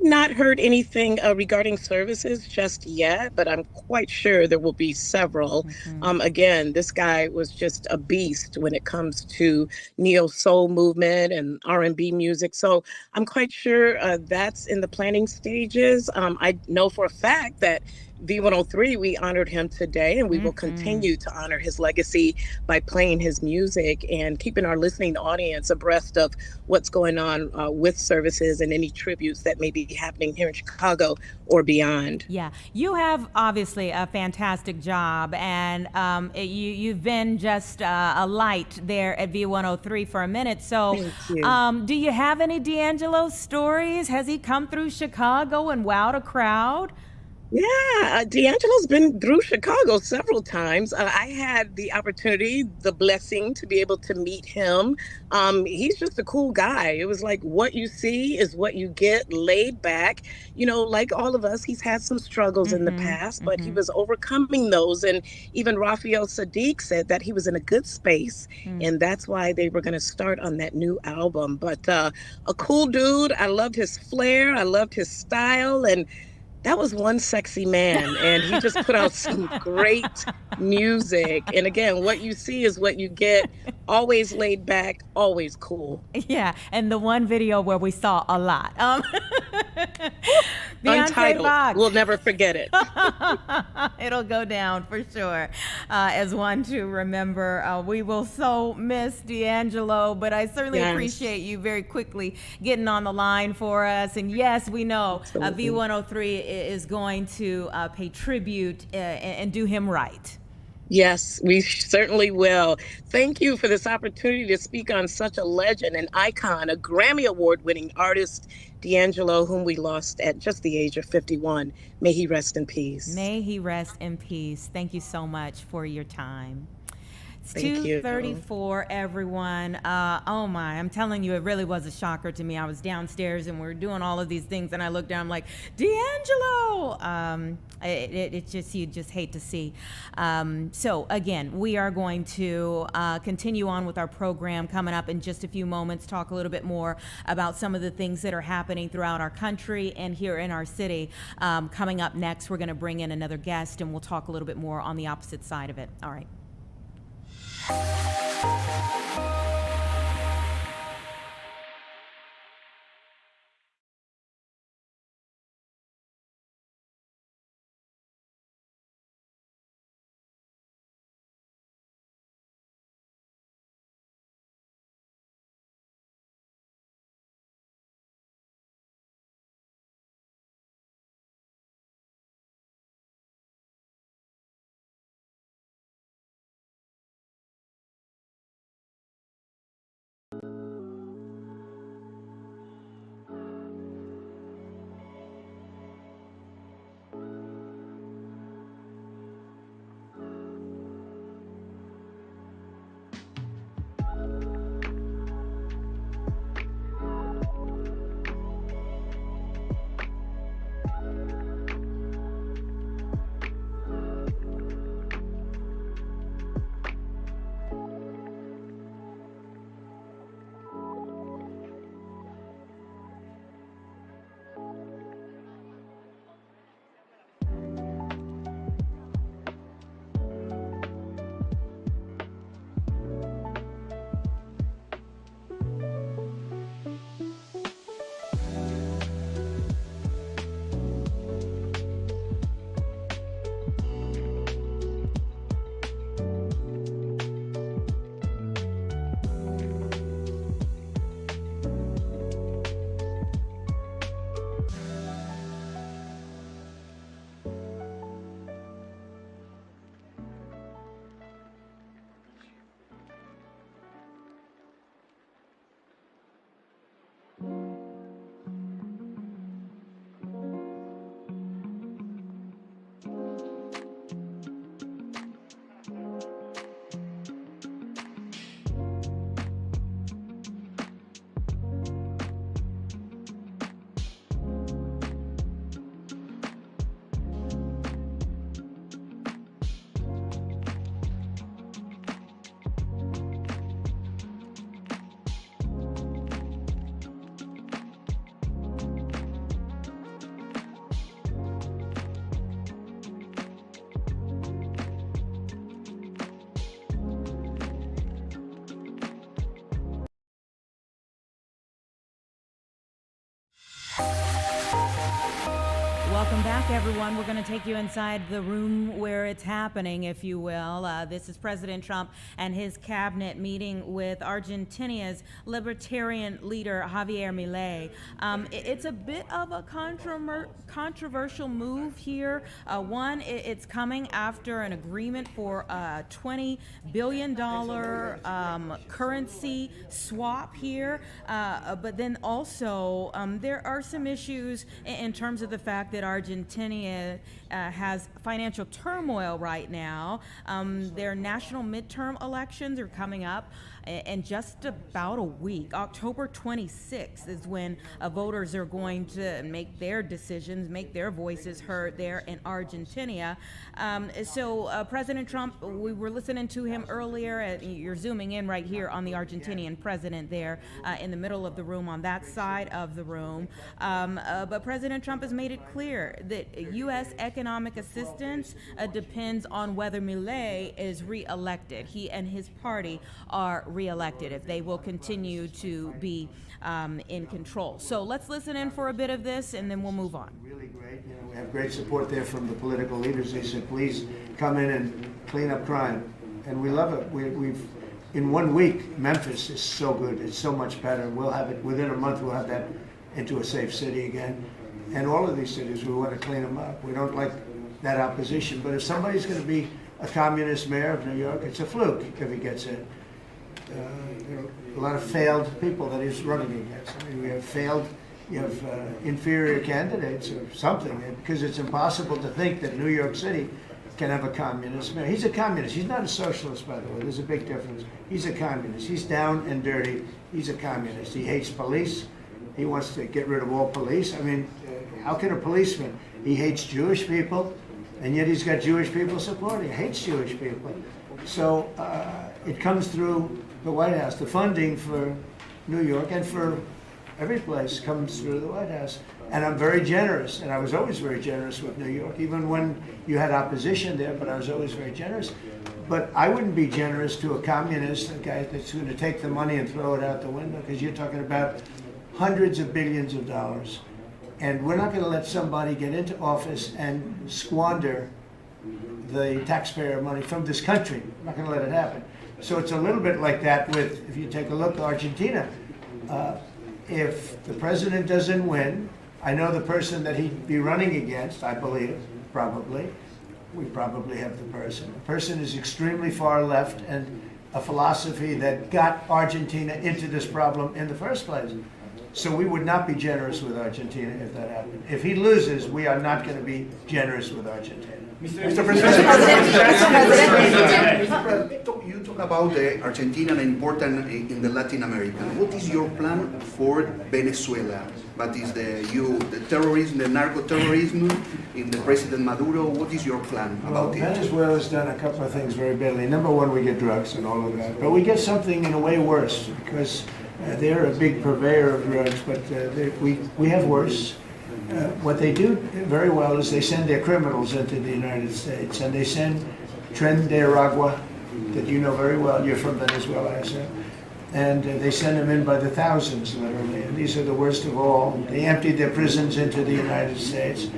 Not heard anything regarding services just yet, but I'm quite sure there will be several. Again, this guy was just a beast when it comes to neo soul movement and R&B music. So I'm quite sure that's in the planning stages. I know for a fact that V103, we honored him today, and we will continue to honor his legacy by playing his music and keeping our listening audience abreast of what's going on with services and any tributes that may be happening here in Chicago or beyond. Yeah, you have obviously a fantastic job, and you've been just a light there at V103 for a minute. So, do you have any D'Angelo stories? Has he come through Chicago and wowed a crowd? Yeah, D'Angelo's been through Chicago several times. I had the opportunity, the blessing to be able to meet him. He's just a cool guy. It was like what you see is what you get, laid back. You know, like all of us, he's had some struggles in the past, but he was overcoming those. And even Raphael Sadiq said that he was in a good space, and that's why they were going to start on that new album. But a cool dude. I loved his flair. I loved his style. And that was one sexy man, and he just put out some great music. And again, what you see is what you get. Always laid back, always cool. Yeah, and the one video where we saw a lot. Untitled. We'll never forget it. It'll go down for sure as one to remember. We will so miss D'Angelo, but I certainly appreciate you very quickly getting on the line for us. And yes, we know V103 is going to pay tribute and do him right. Yes, we certainly will. Thank you for this opportunity to speak on such a legend, an icon, a Grammy Award-winning artist, D'Angelo, whom we lost at just the age of 51. May he rest in peace. May he rest in peace. Thank you so much for your time. It's Thank 2:34, everyone. Oh my, I'm telling you, it really was a shocker to me. I was downstairs and we were doing all of these things, and I looked down, I'm like, D'Angelo! It just, you just hate to see. So again, we are going to continue on with our program coming up in just a few moments, talk a little bit more about some of the things that are happening throughout our country and here in our city. Coming up next, we're gonna bring in another guest, and we'll talk a little bit more on the opposite side of it. All right. Welcome back, everyone. We're going to take you inside the room where it's happening, if you will. This is President Trump and his cabinet meeting with Argentina's libertarian leader, Javier Milei. It's a bit of a controversial move here. One, it's coming after an agreement for a $20 billion currency swap here. But then also, there are some issues in terms of the fact that Argentina has financial turmoil right now. Their national midterm elections are coming up in just about a week. October 26th is when voters are going to make their decisions, make their voices heard there in Argentina. So President Trump, we were listening to him earlier. You're zooming in right here on the Argentinian president there in the middle of the room, on that side of the room. But President Trump has made it clear that U.S. economic assistance depends on whether Milei is reelected. He and his party are reelected, if they will continue to be in control. So let's listen in for a bit of this, and then we'll move on. Really great. You know, we have great support there from the political leaders. They said, please come in and clean up crime. And we love it. We've in 1 week, Memphis is so good. It's so much better. We'll have it within a month. We'll have that into a safe city again. And all of these cities, we want to clean them up. We don't like that opposition. But if somebody's going to be a communist mayor of New York, it's a fluke if he gets in. There are a lot of failed people that he's running against. I mean, we have failed, you have inferior candidates or something, because it's impossible to think that New York City can have a communist mayor. He's a communist. He's not a socialist, by the way. There's a big difference. He's a communist. He's down and dirty. He's a communist. He hates police. He wants to get rid of all police. I mean, how can a policeman? He hates Jewish people, and yet he's got Jewish people supporting. He hates Jewish people. So it comes through the White House. The funding for New York and for every place comes through the White House. And I'm very generous, and I was always very generous with New York, even when you had opposition there, but I was always very generous. But I wouldn't be generous to a communist, a guy that's going to take the money and throw it out the window, because you're talking about hundreds of billions of dollars. And we're not going to let somebody get into office and squander the taxpayer money from this country. We're not going to let it happen. So it's a little bit like that with, if you take a look at Argentina. If the president doesn't win, I know the person that he'd be running against, I believe, probably. We probably have the person. The person is extremely far left and a philosophy that got Argentina into this problem in the first place. So we would not be generous with Argentina if that happened. If he loses, we are not going to be generous with Argentina. Mr. President, you talk about Argentina and important in the Latin America. What is your plan for Venezuela? What is the terrorism, the narco-terrorism in the President Maduro? What is your plan about it? Venezuela's done a couple of things very badly. Number one, we get drugs and all of that. But we get something in a way worse, because they're a big purveyor of drugs, but we have worse. What they do very well is they send their criminals into the United States, and they send Tren de Aragua, that you know very well. You're from Venezuela, I assume. And they send them in by the thousands, literally. And these are the worst of all. They empty their prisons into the United States.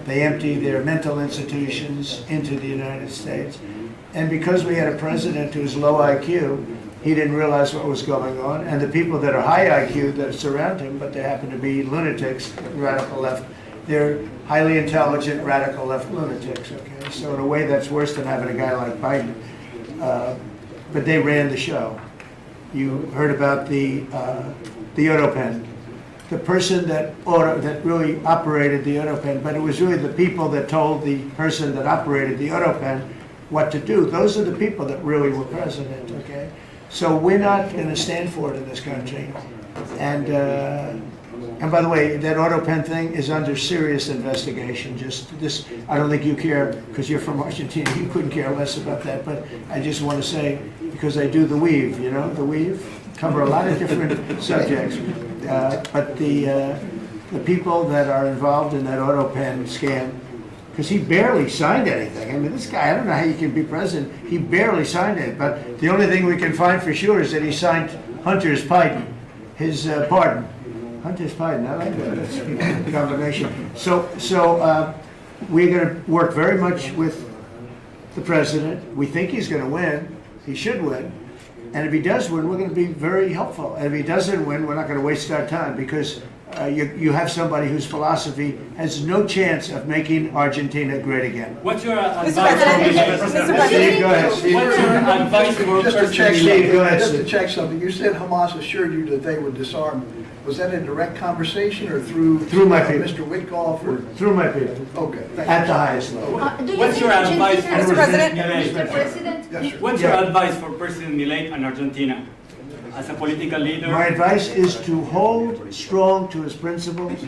They empty their mental institutions into the United States. And because we had a president who's low IQ, he didn't realize what was going on. And the people that are high IQ that surround him, but they happen to be lunatics, radical left, they're highly intelligent, radical left lunatics, okay? So in a way, that's worse than having a guy like Biden. But they ran the show. You heard about the AutoPen. The person that really operated the AutoPen, but it was really the people that told the person that operated the AutoPen what to do. Those are the people that really were president, okay? So we're not going to stand for it in this country. And by the way, that AutoPen thing is under serious investigation. Just this, I don't think you care, because you're from Argentina, you couldn't care less about that. But I just want to say, because I do the weave, you know, the weave, cover a lot of different subjects. But the people that are involved in that AutoPen scam, because he barely signed anything. I mean, this guy, I don't know how you can be president. He barely signed it. But the only thing we can find for sure is that he signed Hunter's pardon, his pardon. Hunter's Biden, I like that. That's a combination. So we're going to work very much with the president. We think he's going to win. He should win. And if he does win, we're going to be very helpful. And if he doesn't win, we're not going to waste our time because you have somebody whose philosophy has no chance of making Argentina great again. What's your advice Steve, go ahead. Steve. What's your advice for Just to check, Steve, go ahead, just to Steve. check something, you said Hamas assured you that they would disarm. Was that a direct conversation or through my people. Mr. Witkoff? Or? Through my people. Okay. Thank At you. the highest level. What's your advice, Mr. President? Mr. President, Yes, sir. What's your advice for President Milei and Argentina as a political leader? My advice is to hold strong to his principles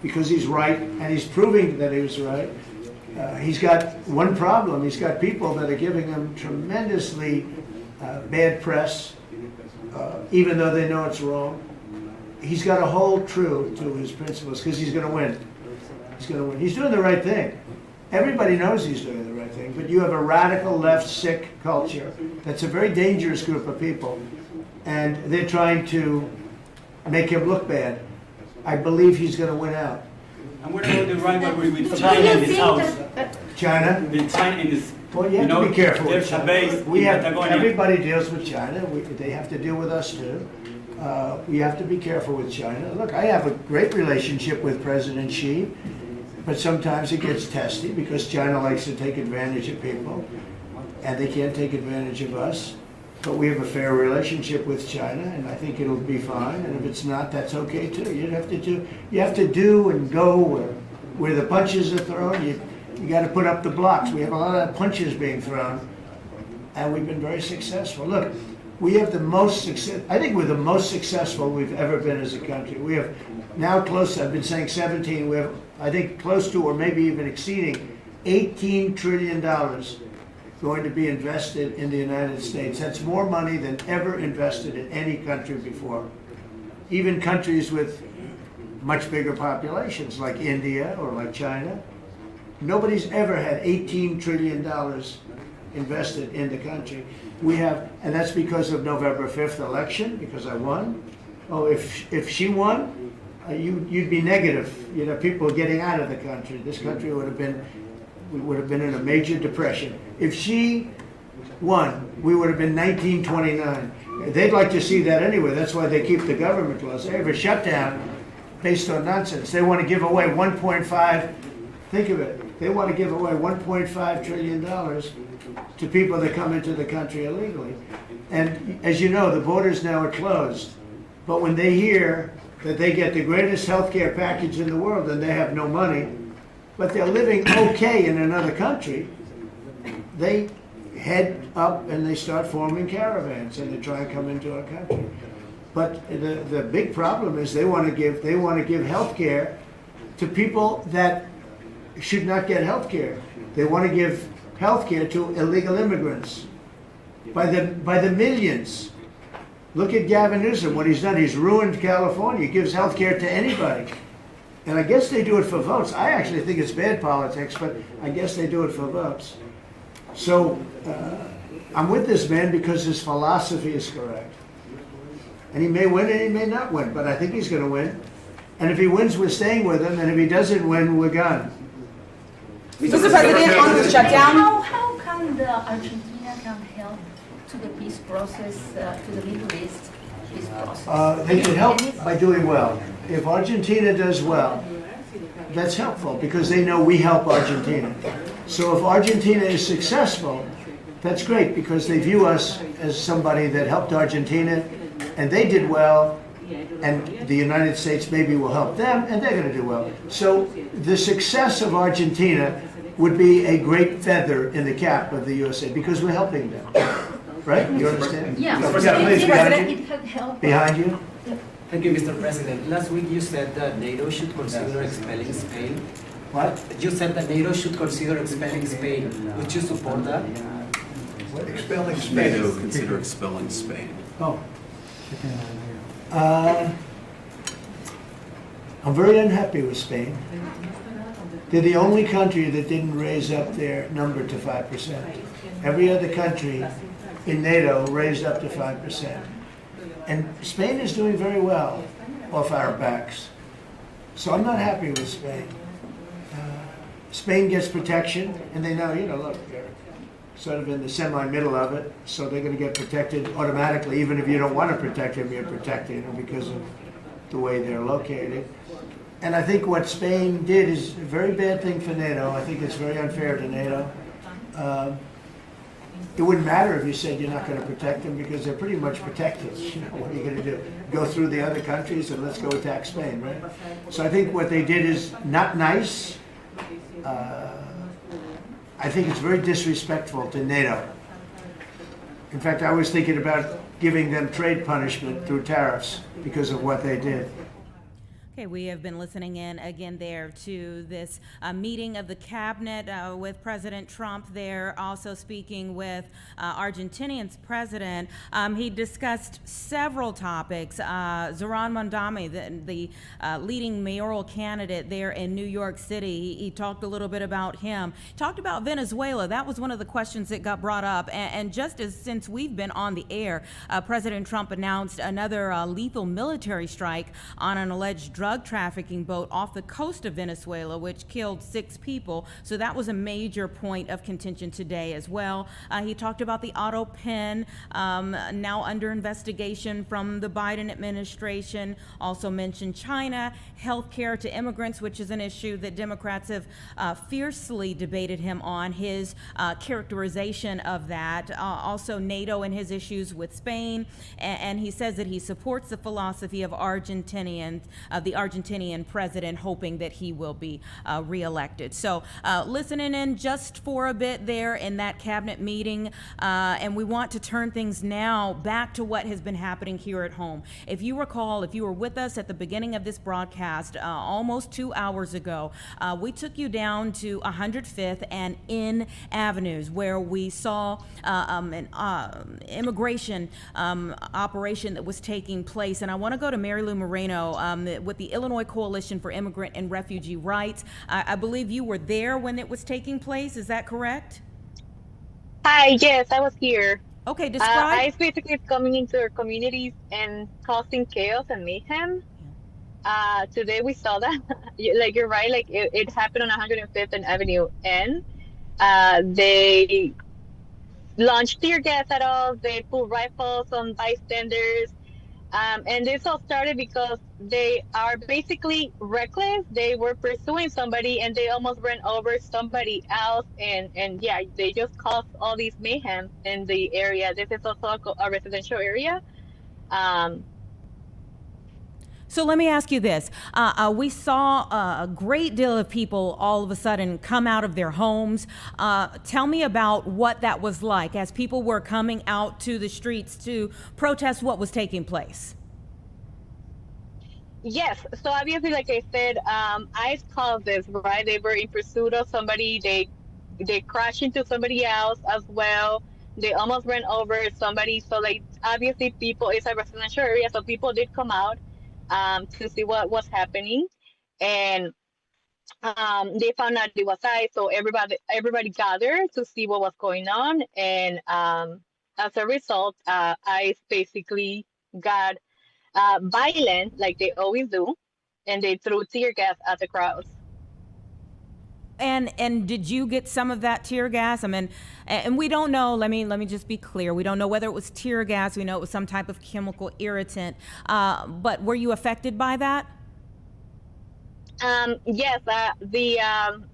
because he's right, and he's proving that he was right. He's got one problem. He's got people that are giving him tremendously bad press, even though they know it's wrong. He's got to hold true to his principles because he's going to win. He's going to win. He's doing the right thing. Everybody knows he's doing the right thing, but you have a radical left sick culture that's a very dangerous group of people, and they're trying to make him look bad. I believe he's going to win out. And what about the rivalry with China in this house? China? With China in this, Well, you have to be careful with there's a China. base We in have, Patagonia. everybody deals with China. They have to deal with us too. We have to be careful with China. Look, I have a great relationship with President Xi, but sometimes it gets testy because China likes to take advantage of people, and they can't take advantage of us. But we have a fair relationship with China, and I think it'll be fine. And if it's not, that's okay too. You have to do and go where the punches are thrown. You got to put up the blocks. We have a lot of punches being thrown, and we've been very successful. Look, we have the most success. I think we're the most successful we've ever been as a country. We have now close. I've been saying 17. We have, I think, close to or maybe even exceeding $18 trillion going to be invested in the United States. That's more money than ever invested in any country before. Even countries with much bigger populations like India or like China. Nobody's ever had $18 trillion invested in the country. We have, and that's because of November 5th election, because I won. Oh, if she won, you'd be negative. You'd have people getting out of the country. This country would have been in a major depression. If she won, we would have been 1929. They'd like to see that anyway. That's why they keep the government closed. They have a shutdown based on nonsense. They want to give away 1.5, think of it, they want to give away $1.5 trillion to people that come into the country illegally. And as you know, the borders now are closed. But when they hear that they get the greatest health care package in the world and they have no money, but they're living okay in another country, they head up and they start forming caravans and they try and come into our country. But the big problem is they want to give health care to people that should not get health care. They want to give health care to illegal immigrants by the millions. Look at Gavin Newsom, what he's done. He's ruined California. He gives health care to anybody. And I guess they do it for votes. I actually think it's bad politics, but I guess they do it for votes. So I'm with this man because his philosophy is correct. And he may win and he may not win, but I think he's going to win. And if he wins, we're staying with him. And if he doesn't win, we're gone. Mr. President, on the shutdown. How can the Argentina can help to the peace process, to the Middle East peace process? They can help by doing well. If Argentina does well, that's helpful because they know we help Argentina. So if Argentina is successful, that's great because they view us as somebody that helped Argentina and they did well, and the United States maybe will help them and they're going to do well. So the success of Argentina would be a great feather in the cap of the USA because we're helping them. Right? You understand? Yeah, please, behind you. it can help. Behind you. Thank you, Mr. President. Last week you said that NATO should consider expelling Spain. What? You said that NATO should consider expelling Spain. Would you support that? Expelling Spain. NATO consider expelling Spain. Oh. I'm very unhappy with Spain. They're the only country that didn't raise up their number to 5%. Every other country in NATO raised up to 5%. And Spain is doing very well. off our backs. So I'm not happy with Spain. Spain gets protection, and they know, look, they're sort of in the semi-middle of it, so they're going to get protected automatically. Even if you don't want to protect them, you're protecting them because of the way they're located. And I think what Spain did is a very bad thing for NATO. I think it's very unfair to NATO. It wouldn't matter if you said you're not going to protect them because they're pretty much protected. What are you going to do? Go through the other countries and let's go attack Spain, right? So I think what they did is not nice. I think it's very disrespectful to NATO. In fact, I was thinking about giving them trade punishment through tariffs because of what they did. Okay, we have been listening in again there to this meeting of the cabinet with President Trump there, also speaking with Argentinian's president. He discussed several topics. Zoran Mondani, the leading mayoral candidate there in New York City, he talked a little bit about him. Talked about Venezuela. That was one of the questions that got brought up. And just as since we've been on the air, President Trump announced another lethal military strike on an alleged drug trafficking boat off the coast of Venezuela, which killed 6 people. So that was a major point of contention today as well. He talked about the auto pen, now under investigation from the Biden administration. Also mentioned China, healthcare to immigrants, which is an issue that Democrats have fiercely debated him on, his characterization of that. Also NATO and his issues with Spain. And he says that he supports the philosophy of the Argentinian president, hoping that he will be reelected. So listening in just for a bit there in that cabinet meeting, and we want to turn things now back to what has been happening here at home. If you recall, if you were with us at the beginning of this broadcast almost 2 hours ago, we took you down to 105th and Inn Avenues, where we saw an immigration operation that was taking place. And I want to go to Mary Lou Moreno with the Illinois Coalition for Immigrant and Refugee Rights. I believe you were there when it was taking place. Is that correct? Hi, yes, I was here. Okay, describe. ICE basically is coming into our communities and causing chaos and mayhem. Today we saw that. Like, you're right, like it happened on 105th and Avenue N. They launched tear gas at us, they pulled rifles on bystanders. And this all started because they are basically reckless. They were pursuing somebody and they almost ran over somebody else. And yeah, they just caused all these mayhem in the area. This is also a residential area. So let me ask you this. We saw a great deal of people all of a sudden come out of their homes. Tell me about what that was like as people were coming out to the streets to protest what was taking place. Yes. So obviously, like I said, ICE caused this, right? They were in pursuit of somebody. They crashed into somebody else as well. They almost ran over somebody. So like, obviously people, it's a residential area. So people did come out to see what was happening, and they found out it was ICE. So everybody gathered to see what was going on, and as a result, ICE basically got violent, like they always do, and they threw tear gas at the crowds. And did you get some of that tear gas? I mean, and we don't know. Let me just be clear. We don't know whether it was tear gas. We know it was some type of chemical irritant. But were you affected by that? Yes. The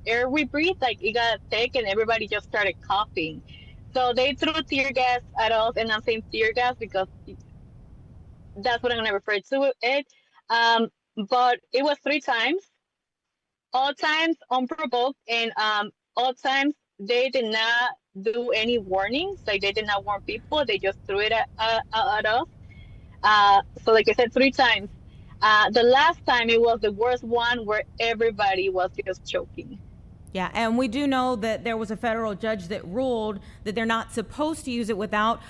air we breathed, like it got thick, and everybody just started coughing. So they threw tear gas at us, and I'm saying tear gas because that's what I'm gonna refer to it. But it was 3 times. All times unprovoked, and all times they did not do any warnings. Like they did not warn people. They just threw it at us. So like I said, 3 times. The last time it was the worst one, where everybody was just choking. Yeah, and we do know that there was a federal judge that ruled that they're not supposed to use it without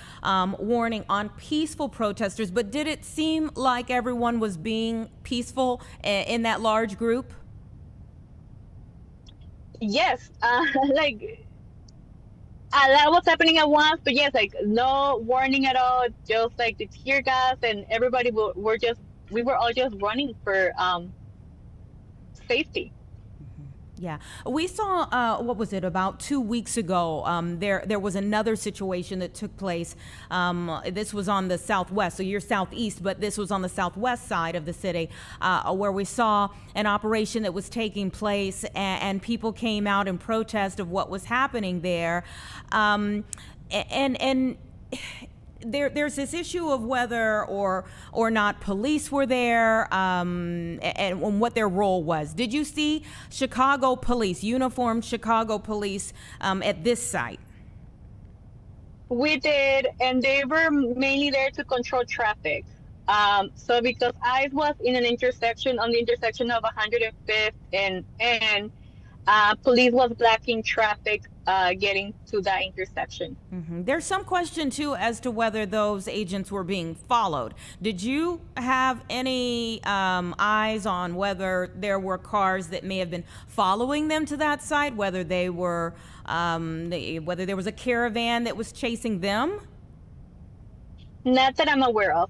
warning on peaceful protesters. But did it seem like everyone was being peaceful in that large group? Yes, like a lot was happening at once, but yes, like no warning at all, just like the tear gas, and everybody were just we were all just running for safety. Yeah, we saw, what was it, about 2 weeks ago, there was another situation that took place. This was on the southwest, so you're southeast, but this was on the southwest side of the city, where we saw an operation that was taking place, and people came out in protest of what was happening there. And there's this issue of whether or not police were there, and what their role was. Did you see Chicago police, uniformed Chicago police, at this site? We did, and they were mainly there to control traffic. So because I was in an intersection, on the intersection of 105th and police was blocking traffic getting to that intersection. There's some question too as to whether those agents were being followed. Did you have any eyes on whether there were cars that may have been following them to that site, whether they were whether there was a caravan that was chasing them? Not that I'm aware of.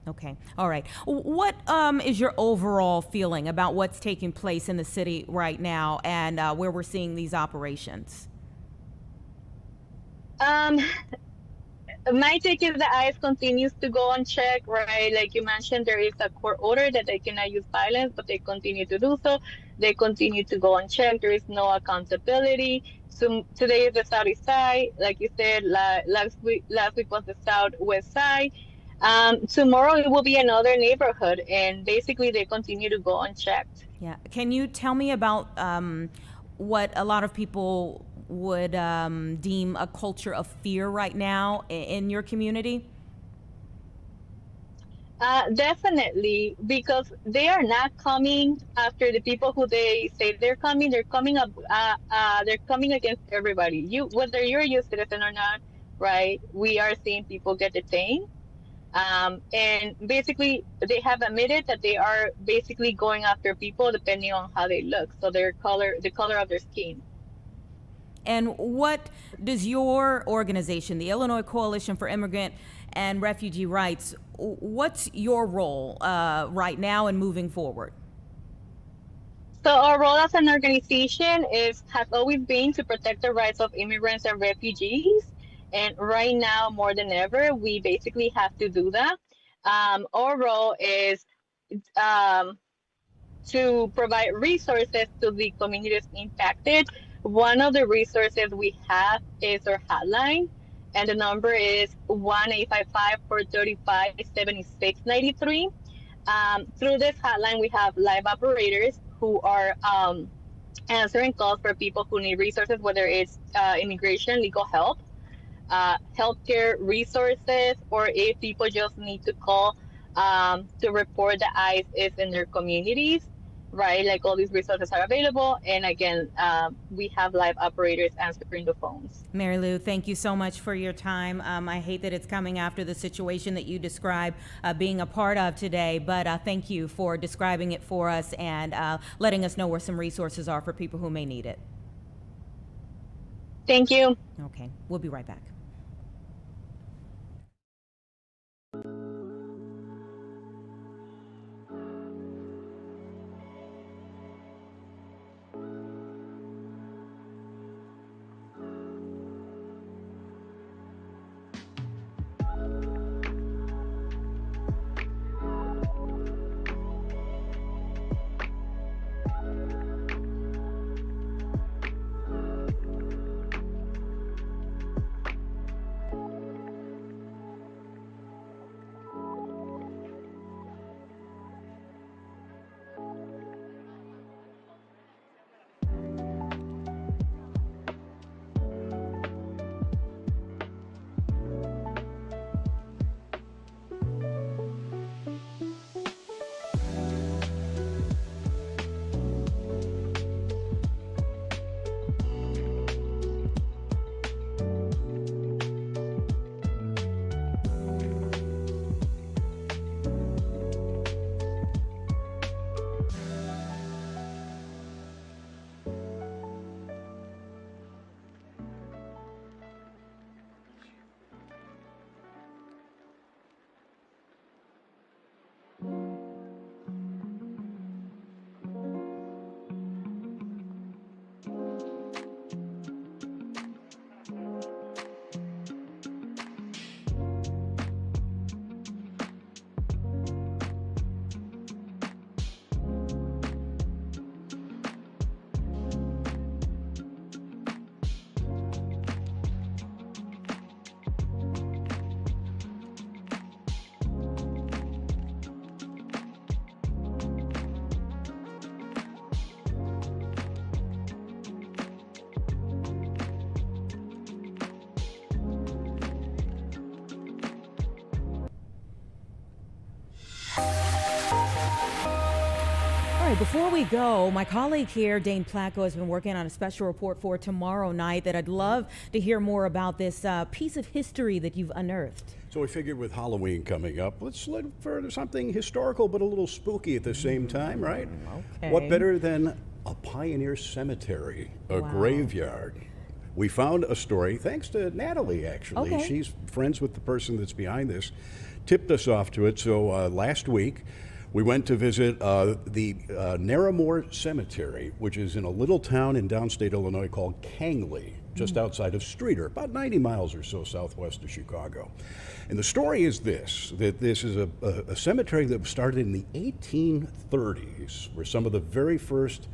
Okay. All right. What is your overall feeling about what's taking place in the city right now and where we're seeing these operations? My take is that ICE continues to go unchecked, right? Like you mentioned, there is a court order that they cannot use violence, but they continue to do so. They continue to go unchecked. There is no accountability. So today is the southeast side. Like you said, last week was the southwest side. Tomorrow it will be another neighborhood, and basically they continue to go unchecked. Yeah. Can you tell me about what a lot of people would deem a culture of fear right now in your community? Definitely, because they are not coming after the people who they say they're coming. They're coming up. They're coming against everybody. Whether you're a U.S. citizen or not, right? We are seeing people get detained. And basically, they have admitted that they are basically going after people depending on how they look. So the color of their skin. And what does your organization, the Illinois Coalition for Immigrant and Refugee Rights, what's your role right now and moving forward? So our role as an organization has always been to protect the rights of immigrants and refugees. And right now, more than ever, we basically have to do that. Our role is to provide resources to the communities impacted. One of the resources we have is our hotline, and the number is 1-855-435-7693. Through this hotline, we have live operators who are answering calls for people who need resources, whether it's immigration, legal help, healthcare resources, or if people just need to call to report that ICE is in their communities, right? Like all these resources are available. And again, we have live operators answering the phones. Mary Lou, thank you so much for your time. I hate that it's coming after the situation that you described being a part of today, but thank you for describing it for us and letting us know where some resources are for people who may need it. Thank you. Okay, we'll be right back. right, before we go, my colleague here, Dane Placco, has been working on a special report for tomorrow night that I'd love to hear more about this piece of history that you've unearthed. So we figured with Halloween coming up, let's look for something historical but a little spooky at the same time, right? Okay. What better than a pioneer cemetery, a graveyard? We found a story, thanks to Natalie, actually. Okay. She's friends with the person that's behind this, tipped us off to it. So last week, we went to visit the Narramore Cemetery, which is in a little town in downstate Illinois called Kangley, just outside of Streator, about 90 miles or so southwest of Chicago. And the story is this, that this is a cemetery that was started in the 1830s, where some of the very first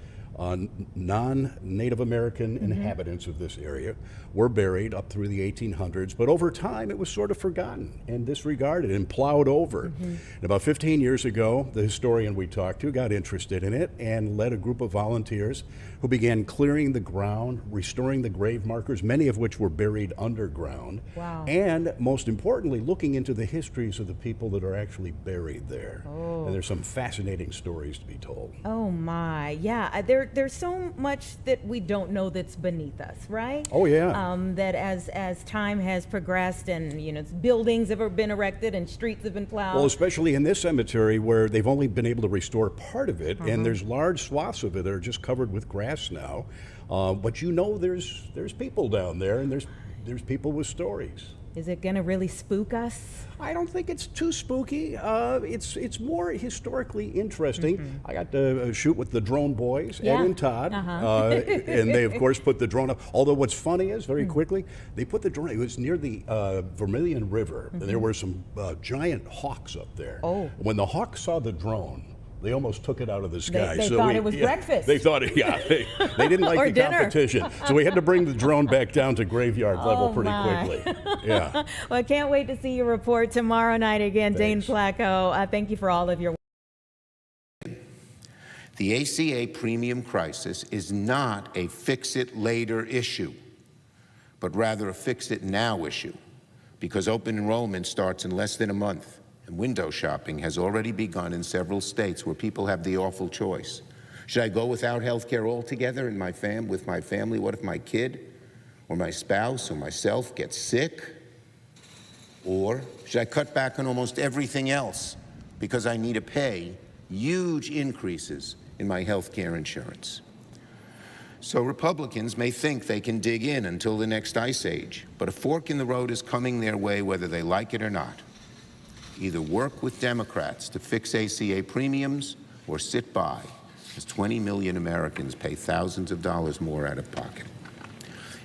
non-Native American inhabitants of this area were buried up through the 1800s, but over time it was sort of forgotten and disregarded and plowed over. And about 15 years ago, the historian we talked to got interested in it and led a group of volunteers who began clearing the ground, restoring the grave markers, many of which were buried underground. Wow. And most importantly, looking into the histories of the people that are actually buried there. Oh. And there's some fascinating stories to be told. Oh my, yeah. There's so much that we don't know that's beneath us, right? Oh yeah. That as time has progressed and buildings have been erected and streets have been plowed. Well, especially in this cemetery where they've only been able to restore part of it, and there's large swaths of it that are just covered with grass now. But there's people down there, and there's people with stories. Is it going to really spook us? I don't think it's too spooky. It's more historically interesting. I got to shoot with the drone boys, Ed and Todd, and they of course put the drone up. Although what's funny is, very quickly, they put the drone. It was near the Vermilion River, and there were some giant hawks up there. Oh. When the hawks saw the drone, they almost took it out of the sky. They thought it was breakfast. They thought it, they didn't like Or the dinner. competition. So we had to bring the drone back down to graveyard level pretty quickly. Yeah. Well, I can't wait to see your report tomorrow night again. Thanks. Dane Placco, thank you for all of your The ACA premium crisis is not a fix-it-later issue, but rather a fix-it-now issue, because open enrollment starts in less than a month. And window shopping has already begun in several states where people have the awful choice. Should I go without health care altogether with my family? What if my kid or my spouse or myself gets sick? Or should I cut back on almost everything else because I need to pay huge increases in my health care insurance? So Republicans may think they can dig in until the next ice age, but a fork in the road is coming their way whether they like it or not. Either work with Democrats to fix ACA premiums or sit by as 20 million Americans pay thousands of dollars more out of pocket.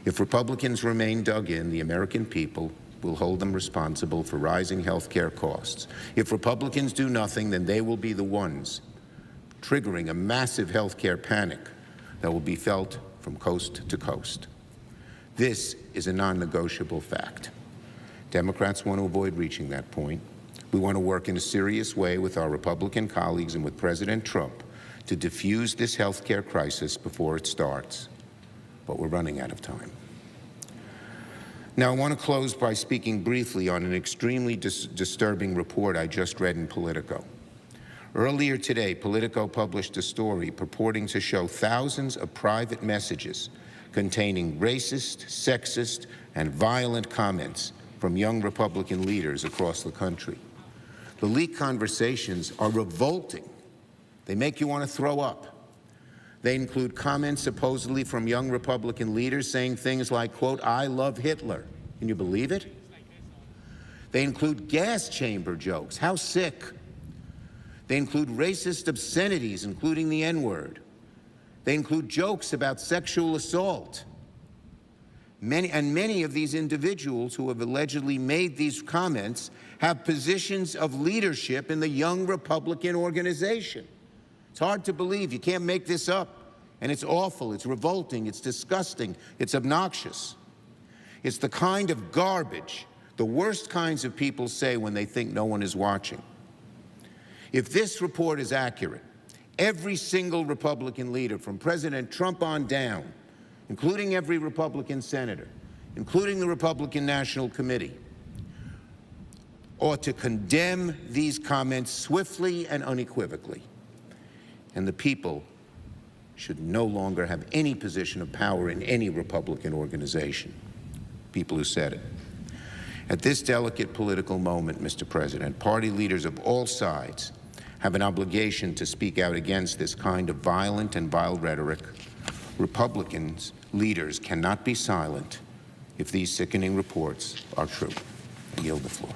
If Republicans remain dug in, the American people will hold them responsible for rising health care costs. If Republicans do nothing, then they will be the ones triggering a massive health care panic that will be felt from coast to coast. This is a non-negotiable fact. Democrats want to avoid reaching that point. We want to work in a serious way with our Republican colleagues and with President Trump to diffuse this health care crisis before it starts. But we're running out of time. Now, I want to close by speaking briefly on an extremely disturbing report I just read in Politico. Earlier today, Politico published a story purporting to show thousands of private messages containing racist, sexist, and violent comments from young Republican leaders across the country. The leaked conversations are revolting. They make you want to throw up. They include comments supposedly from young Republican leaders saying things like, quote, "I love Hitler." Can you believe it? They include gas chamber jokes. How sick. They include racist obscenities, including the N-word. They include jokes about sexual assault. Many of these individuals who have allegedly made these comments have positions of leadership in the young Republican organization. It's hard to believe. You can't make this up. And it's awful. It's revolting. It's disgusting. It's obnoxious. It's the kind of garbage the worst kinds of people say when they think no one is watching. If this report is accurate, every single Republican leader from President Trump on down, including every Republican senator, including the Republican National Committee, ought to condemn these comments swiftly and unequivocally. and the people should no longer have any position of power in any Republican organization. People who said it. At this delicate political moment, Mr. President, party leaders of all sides have an obligation to speak out against this kind of violent and vile rhetoric. Republicans, leaders cannot be silent if these sickening reports are true. I yield the floor.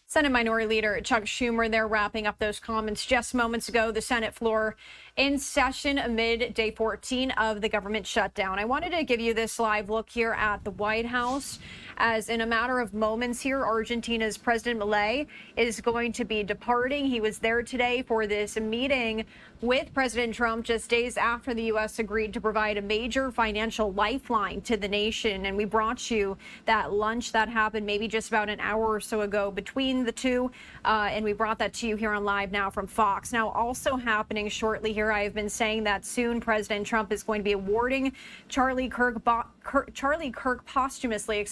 Senate Minority Leader Chuck Schumer there wrapping up those comments just moments ago. The Senate floor in session amid day 14 of the government shutdown. I wanted to give you this live look here at the White House, as in a matter of moments here, Argentina's President Milei is going to be departing. He was there today for this meeting with President Trump just days after the U.S. agreed to provide a major financial lifeline to the nation. And we brought you that lunch that happened maybe just about an hour or so ago between the two. And we brought that to you here on Live Now from Fox. Now, also happening shortly here, I have been saying that soon President Trump is going to be awarding Charlie Kirk posthumously,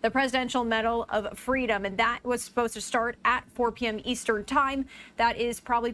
the Presidential Medal of Freedom. And that was supposed to start at 4 p.m. Eastern time. That is probably going